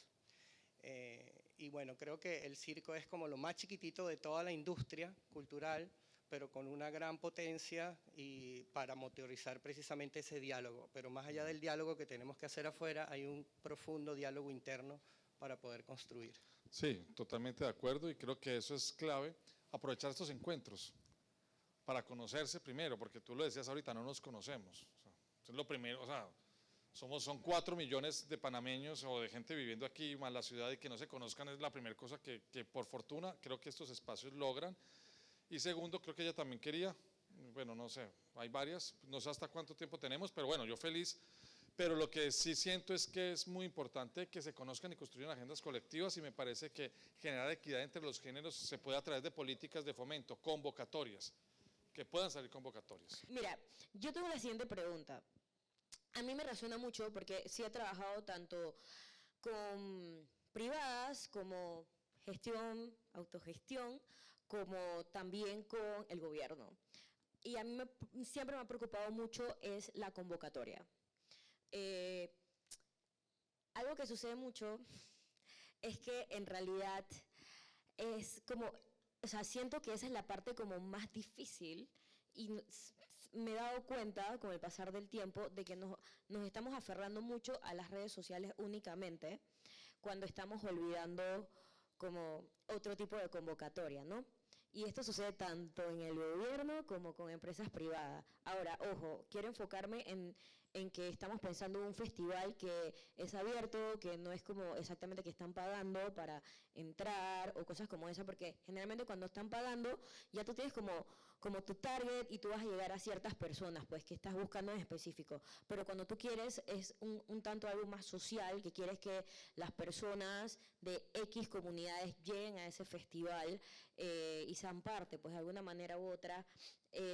Speaker 5: Y bueno, creo que el circo es como lo más chiquitito de toda la industria cultural, pero con una gran potencia y para motorizar precisamente ese diálogo. Pero más allá del diálogo que tenemos que hacer afuera, hay un profundo diálogo interno para poder construir.
Speaker 1: Sí, totalmente de acuerdo, y creo que eso es clave, aprovechar estos encuentros para conocerse primero, porque tú lo decías ahorita, no nos conocemos. O sea, eso es lo primero, o sea, son 4 millones de panameños o de gente viviendo aquí, más la ciudad, y que no se conozcan es la primera cosa que por fortuna creo que estos espacios logran. Y segundo, creo que ella también quería, bueno, no sé, hay varias, no sé hasta cuánto tiempo tenemos, pero bueno, yo feliz. Pero lo que sí siento es que es muy importante que se conozcan y construyan agendas colectivas, y me parece que generar equidad entre los géneros se puede a través de políticas de fomento, convocatorias, que puedan salir convocatorias.
Speaker 6: Mira, yo tengo la siguiente pregunta. A mí me resuena mucho porque sí he trabajado tanto con privadas como gestión, autogestión, como también con el gobierno. Y a mí siempre me ha preocupado mucho es la convocatoria. Algo que sucede mucho es que en realidad es como, o sea, siento que esa es la parte como más difícil, y me he dado cuenta con el pasar del tiempo de que nos estamos aferrando mucho a las redes sociales únicamente, cuando estamos olvidando como otro tipo de convocatoria, ¿no? Y esto sucede tanto en el gobierno como con empresas privadas. Ahora, ojo, quiero enfocarme en que estamos pensando en un festival que es abierto, que no es como exactamente que están pagando para entrar o cosas como esa, porque generalmente cuando están pagando ya tú tienes como tu target y tú vas a llegar a ciertas personas, pues, que estás buscando en específico. Pero cuando tú quieres es un tanto algo más social, que quieres que las personas de X comunidades lleguen a ese festival y sean parte, pues de alguna manera u otra,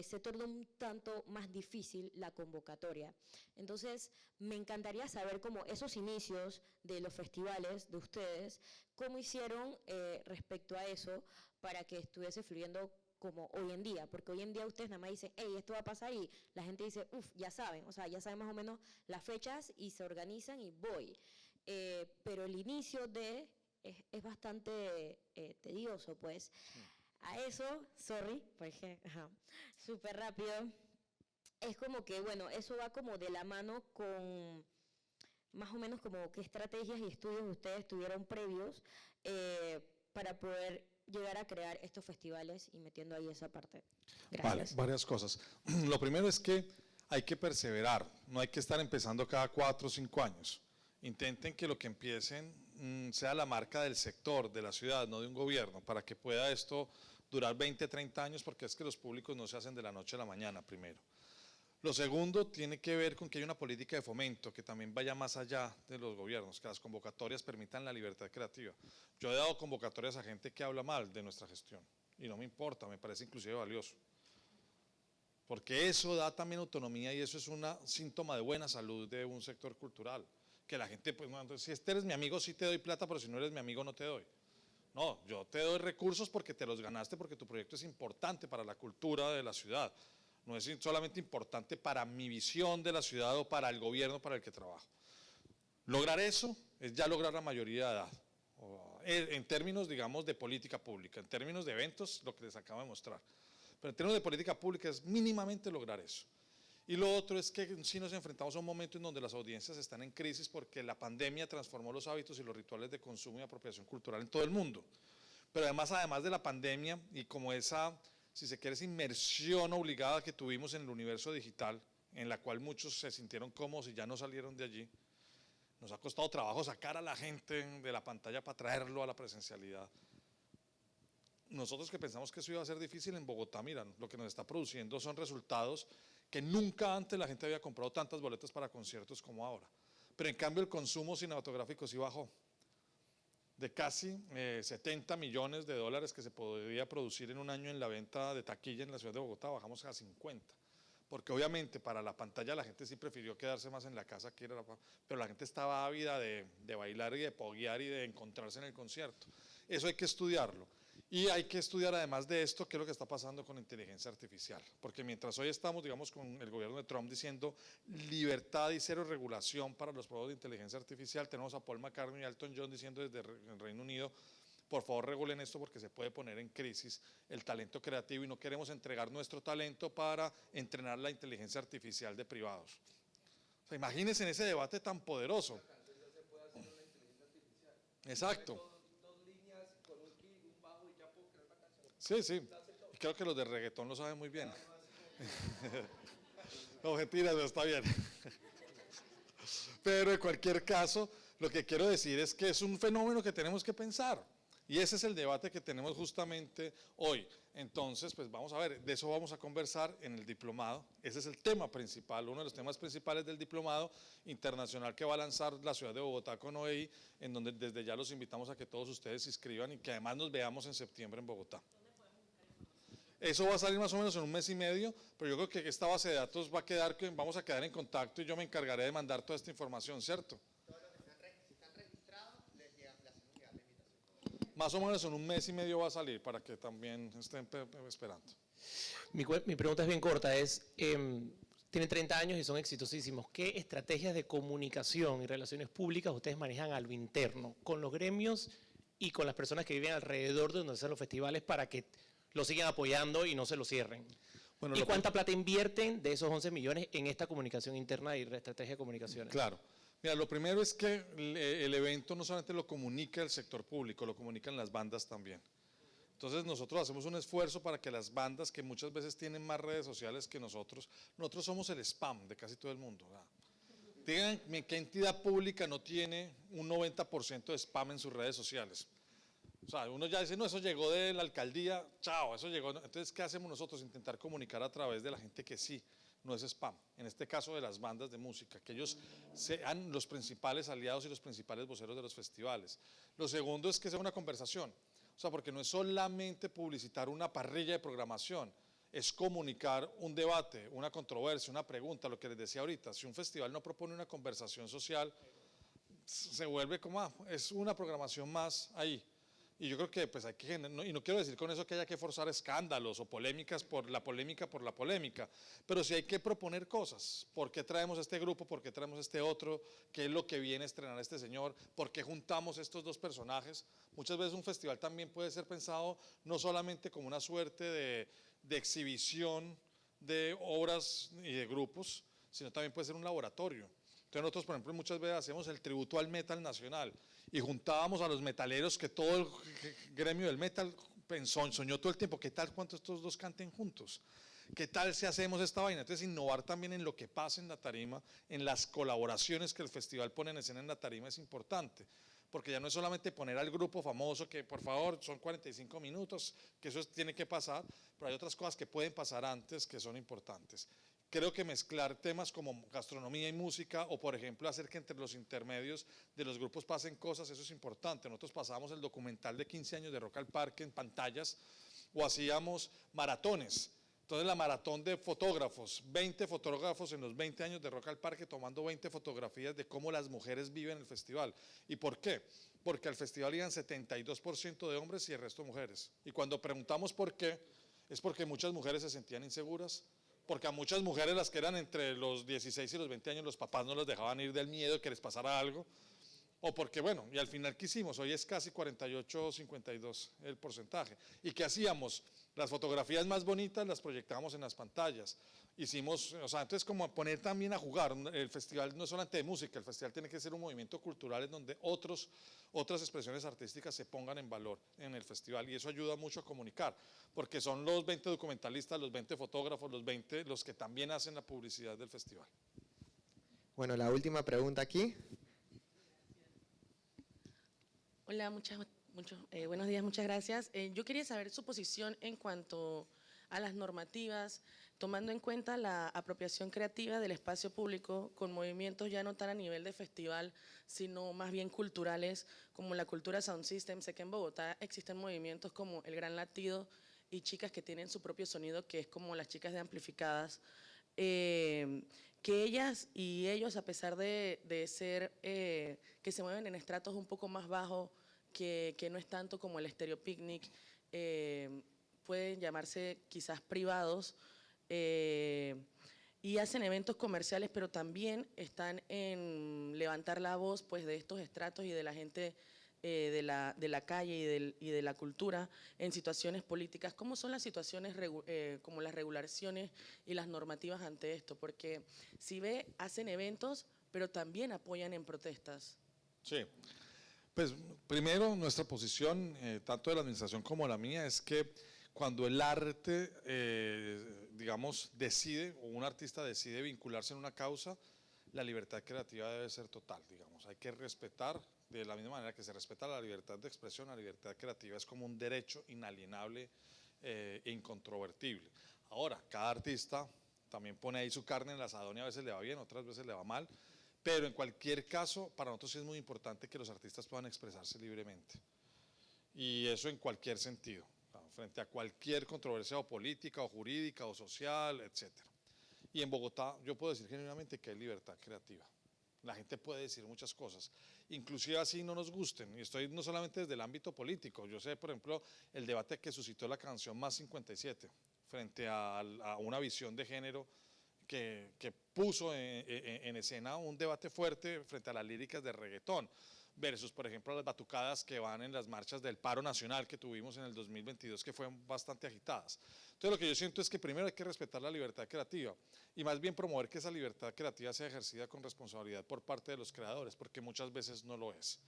Speaker 6: se torna un tanto más difícil la convocatoria. Entonces, me encantaría saber cómo esos inicios de los festivales de ustedes, cómo hicieron respecto a eso para que estuviese fluyendo como hoy en día, porque hoy en día ustedes nada más dicen, hey, esto va a pasar, y la gente dice, uff, ya saben, o sea, ya saben más o menos las fechas y se organizan y voy. Pero el inicio es bastante tedioso, pues. A eso, sorry, porque, súper rápido, es como que, bueno, eso va como de la mano con más o menos como qué estrategias y estudios ustedes tuvieron previos para poder llegar a crear estos festivales, y metiendo ahí esa parte. Gracias.
Speaker 1: Vale, varias cosas. Lo primero es que hay que perseverar, no hay que estar empezando cada 4 o 5 años. Intenten que lo que empiecen sea la marca del sector, de la ciudad, no de un gobierno, para que pueda esto durar 20, 30 años, porque es que los públicos no se hacen de la noche a la mañana, primero. Lo segundo tiene que ver con que hay una política de fomento que también vaya más allá de los gobiernos, que las convocatorias permitan la libertad creativa. Yo he dado convocatorias a gente que habla mal de nuestra gestión y no me importa, me parece inclusive valioso. porque eso da también autonomía y eso es un síntoma de buena salud de un sector cultural. Que la gente, pues, no, si eres mi amigo sí te doy plata, pero si no eres mi amigo no te doy. No, yo te doy recursos porque te los ganaste, porque tu proyecto es importante para la cultura de la ciudad. No es solamente importante para mi visión de la ciudad o para el gobierno para el que trabajo. Lograr eso es ya lograr la mayoría de edad. En términos, digamos, de política pública, en términos de eventos, lo que les acabo de mostrar. Pero en términos de política pública es mínimamente lograr eso. Y lo otro es que sí nos enfrentamos a un momento en donde las audiencias están en crisis porque la pandemia transformó los hábitos y los rituales de consumo y apropiación cultural en todo el mundo. Pero además de la pandemia y como esa, si se quiere, esa inmersión obligada que tuvimos en el universo digital, en la cual muchos se sintieron cómodos y ya no salieron de allí, nos ha costado trabajo sacar a la gente de la pantalla para traerlo a la presencialidad. Nosotros que pensamos que eso iba a ser difícil en Bogotá, miran, lo que nos está produciendo son resultados que nunca antes la gente había comprado tantas boletas para conciertos como ahora. Pero en cambio el consumo cinematográfico sí bajó. De casi 70 millones de dólares que se podría producir en un año en la venta de taquilla en la ciudad de Bogotá, bajamos a 50. Porque obviamente para la pantalla la gente sí prefirió quedarse más en la casa, pero la gente estaba ávida de bailar y de poguear y de encontrarse en el concierto. Eso hay que estudiarlo. Y hay que estudiar además de esto qué es lo que está pasando con inteligencia artificial, porque mientras hoy estamos, digamos, con el gobierno de Trump diciendo libertad y cero regulación para los productos de inteligencia artificial, tenemos a Paul McCartney y Elton John diciendo desde el Reino Unido, por favor regulen esto porque se puede poner en crisis el talento creativo y no queremos entregar nuestro talento para entrenar la inteligencia artificial de privados. O sea, imagínense en ese debate tan poderoso. Exacto. Sí, sí, y creo que los de reggaetón lo saben muy bien. No, mentiras, no está bien. Pero en cualquier caso, lo que quiero decir es que es un fenómeno que tenemos que pensar. Y ese es el debate que tenemos justamente hoy. Entonces, pues vamos a ver, de eso vamos a conversar en el diplomado. Ese es el tema principal, uno de los temas principales del diplomado internacional que va a lanzar la ciudad de Bogotá con OEI, en donde desde ya los invitamos a que todos ustedes se inscriban y que además nos veamos en septiembre en Bogotá. Eso va a salir más o menos en un mes y medio, pero yo creo que esta base de datos va a quedar, vamos a quedar en contacto y yo me encargaré de mandar toda esta información, ¿cierto?
Speaker 7: Todos los que están registrados, les hacemos llegar la invitación.
Speaker 1: Más o menos en un mes y medio va a salir para que también estén esperando.
Speaker 8: Mi pregunta es bien corta, tienen 30 años y son exitosísimos. ¿Qué estrategias de comunicación y relaciones públicas ustedes manejan a lo interno, con los gremios y con las personas que viven alrededor de donde hacen los festivales para que lo sigan apoyando y no se lo cierren? Bueno, ¿y cuánta plata invierten de esos 11 millones en esta comunicación interna y estrategia de comunicaciones?
Speaker 1: Claro. Mira, lo primero es que el evento no solamente lo comunica el sector público, lo comunican las bandas también. Entonces nosotros hacemos un esfuerzo para que las bandas que muchas veces tienen más redes sociales que nosotros somos el spam de casi todo el mundo. Díganme qué entidad pública no tiene un 90% de spam en sus redes sociales. O sea, uno ya dice, no, eso llegó de la alcaldía, chao, eso llegó. Entonces, ¿qué hacemos nosotros? Intentar comunicar a través de la gente que sí, no es spam. En este caso de las bandas de música, que ellos sean los principales aliados y los principales voceros de los festivales. Lo segundo es que sea una conversación. O sea, porque no es solamente publicitar una parrilla de programación, es comunicar un debate, una controversia, una pregunta, lo que les decía ahorita. Si un festival no propone una conversación social, se vuelve como, es una programación más ahí. Y yo creo que pues hay que generar, y no quiero decir con eso que haya que forzar escándalos o polémicas por la polémica, pero sí hay que proponer cosas. ¿Por qué traemos este grupo? ¿Por qué traemos este otro? ¿Qué es lo que viene a estrenar este señor? ¿Por qué juntamos estos dos personajes? Muchas veces un festival también puede ser pensado no solamente como una suerte de exhibición de obras y de grupos, sino también puede ser un laboratorio. Entonces nosotros, por ejemplo, muchas veces hacemos el tributo al metal nacional y juntábamos a los metaleros que todo el gremio del metal soñó todo el tiempo, ¿qué tal cuando estos dos canten juntos? ¿Qué tal si hacemos esta vaina? Entonces innovar también en lo que pasa en la tarima, en las colaboraciones que el festival pone en escena en la tarima es importante, porque ya no es solamente poner al grupo famoso que por favor son 45 minutos, que eso tiene que pasar, pero hay otras cosas que pueden pasar antes que son importantes. Creo que mezclar temas como gastronomía y música o por ejemplo hacer que entre los intermedios de los grupos pasen cosas, eso es importante. Nosotros pasábamos el documental de 15 años de Rock al Parque en pantallas o hacíamos maratones Entonces la maratón de fotógrafos, 20 fotógrafos en los 20 años de Rock al Parque tomando 20 fotografías de cómo las mujeres viven el festival. ¿Y por qué? Porque al festival iban 72% de hombres y el resto mujeres. Y cuando preguntamos por qué, es porque muchas mujeres se sentían inseguras, porque a muchas mujeres, las que eran entre los 16 y los 20 años, los papás no las dejaban ir del miedo de que les pasara algo, o porque, bueno, y al final, ¿qué hicimos? Hoy es casi 48 o 52 el porcentaje. ¿Y qué hacíamos? Las fotografías más bonitas las proyectábamos en las pantallas. Hicimos, o sea, entonces como poner también a jugar, el festival no es solamente de música, el festival tiene que ser un movimiento cultural en donde otras expresiones artísticas se pongan en valor en el festival, y eso ayuda mucho a comunicar, porque son los 20 documentalistas, los 20 fotógrafos, los que también hacen la publicidad del festival.
Speaker 9: Bueno, la última pregunta aquí.
Speaker 10: Hola, buenos días, muchas gracias. Yo quería saber su posición en cuanto a las normativas, tomando en cuenta la apropiación creativa del espacio público con movimientos ya no tan a nivel de festival, sino más bien culturales, como la cultura Sound System. Sé que en Bogotá existen movimientos como El Gran Latido y chicas que tienen su propio sonido, que es como las chicas de Amplificadas, que ellas y ellos, a pesar de ser, que se mueven en estratos un poco más bajos, que no es tanto como el Estéreo Picnic, pueden llamarse quizás privados, y hacen eventos comerciales, pero también están en levantar la voz pues, de estos estratos y de la gente de la calle y de la cultura en situaciones políticas. ¿Cómo son las situaciones, como las regulaciones y las normativas ante esto? Porque si ve, hacen eventos, pero también apoyan en protestas.
Speaker 1: Sí, pues primero nuestra posición, tanto de la administración como la mía, es que cuando el arte, digamos, decide, o un artista decide vincularse en una causa, la libertad creativa debe ser total, digamos. Hay que respetar, de la misma manera que se respeta la libertad de expresión, la libertad creativa es como un derecho inalienable e incontrovertible. Ahora, cada artista también pone ahí su carne en el asadón y a veces le va bien, otras veces le va mal, pero en cualquier caso, para nosotros sí es muy importante que los artistas puedan expresarse libremente. Y eso en cualquier sentido, frente a cualquier controversia o política o jurídica o social, etc. Y en Bogotá yo puedo decir genuinamente que hay libertad creativa. La gente puede decir muchas cosas, inclusive así no nos gusten, y estoy no solamente desde el ámbito político. Yo sé, por ejemplo, el debate que suscitó la canción Más 57 frente a una visión de género que puso en escena un debate fuerte frente a las líricas de reggaetón, versus, por ejemplo, las batucadas que van en las marchas del paro nacional que tuvimos en el 2022, que fueron bastante agitadas. Entonces, lo que yo siento es que primero hay que respetar la libertad creativa y más bien promover que esa libertad creativa sea ejercida con responsabilidad por parte de los creadores, porque muchas veces no lo es.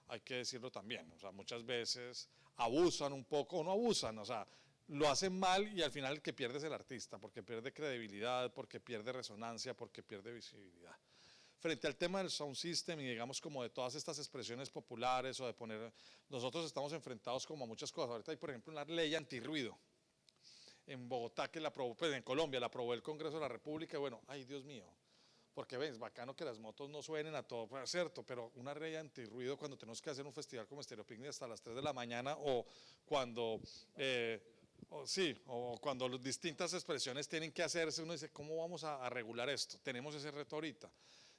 Speaker 1: Hay que decirlo también, o sea, muchas veces abusan un poco o no abusan, o sea, lo hacen mal y al final el que pierde es el artista, porque pierde credibilidad, porque pierde resonancia, porque pierde visibilidad. Frente al tema del sound system y digamos como de todas estas expresiones populares o de poner, nosotros estamos enfrentados como a muchas cosas. Ahorita hay por ejemplo una ley antirruido en Bogotá que la aprobó, pues en Colombia la aprobó el Congreso de la República y bueno, ay Dios mío, porque ves, bacano que las motos no suenen a todo, pues, cierto, pero una ley antirruido cuando tenemos que hacer un festival como Estéreo Picnic hasta las 3 de la mañana o cuando... o cuando las distintas expresiones tienen que hacerse, uno dice, ¿cómo vamos a regular esto? Tenemos ese reto ahorita.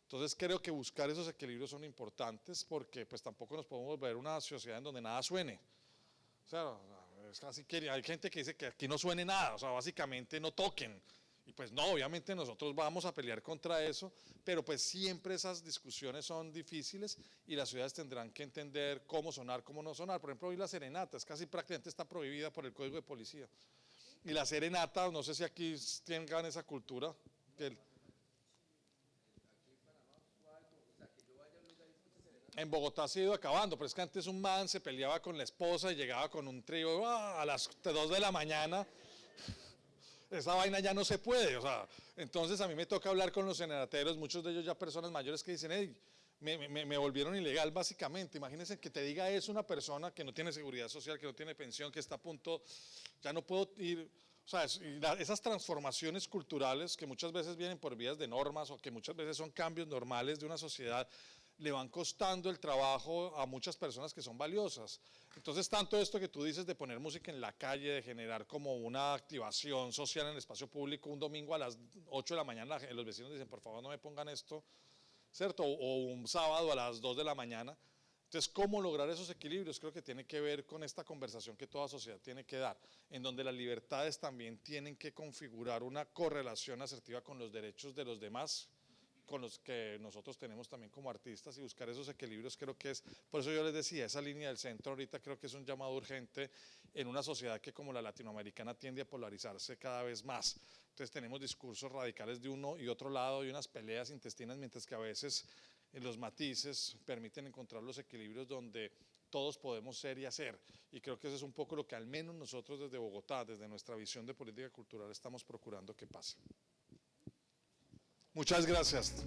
Speaker 1: Entonces creo que buscar esos equilibrios son importantes porque pues tampoco nos podemos volver una sociedad en donde nada suene. O sea, es casi que hay gente que dice que aquí no suene nada, o sea, básicamente no toquen. Y pues no, obviamente nosotros vamos a pelear contra eso, pero pues siempre esas discusiones son difíciles y las ciudades tendrán que entender cómo sonar, cómo no sonar. Por ejemplo, hoy la serenata es casi prácticamente está prohibida por el Código de Policía. Y la serenata, no sé si aquí tengan esa cultura, que en Bogotá se ha ido acabando, pero es que antes un man se peleaba con la esposa y llegaba con un trío a las 2 de la mañana. Esa vaina ya no se puede, o sea, entonces a mí me toca hablar con los serenateros, muchos de ellos ya personas mayores que dicen, hey, me volvieron ilegal básicamente. Imagínense que te diga eso una persona que no tiene seguridad social, que no tiene pensión, que está a punto, ya no puedo ir. O sea, esas transformaciones culturales que muchas veces vienen por vías de normas o que muchas veces son cambios normales de una sociedad, le van costando el trabajo a muchas personas que son valiosas. Entonces, tanto esto que tú dices de poner música en la calle, de generar como una activación social en el espacio público, un domingo a las 8 de la mañana, los vecinos dicen, por favor no me pongan esto, ¿cierto? O un sábado a las 2 de la mañana. Entonces, ¿cómo lograr esos equilibrios? Creo que tiene que ver con esta conversación que toda sociedad tiene que dar, en donde las libertades también tienen que configurar una correlación asertiva con los derechos de los demás, con los que nosotros tenemos también como artistas, y buscar esos equilibrios creo que es, por eso yo les decía, esa línea del centro ahorita creo que es un llamado urgente en una sociedad que como la latinoamericana tiende a polarizarse cada vez más. Entonces tenemos discursos radicales de uno y otro lado y unas peleas intestinas, mientras que a veces los matices permiten encontrar los equilibrios donde todos podemos ser y hacer, y creo que eso es un poco lo que al menos nosotros desde Bogotá, desde nuestra visión de política cultural, estamos procurando que pase. Muchas gracias.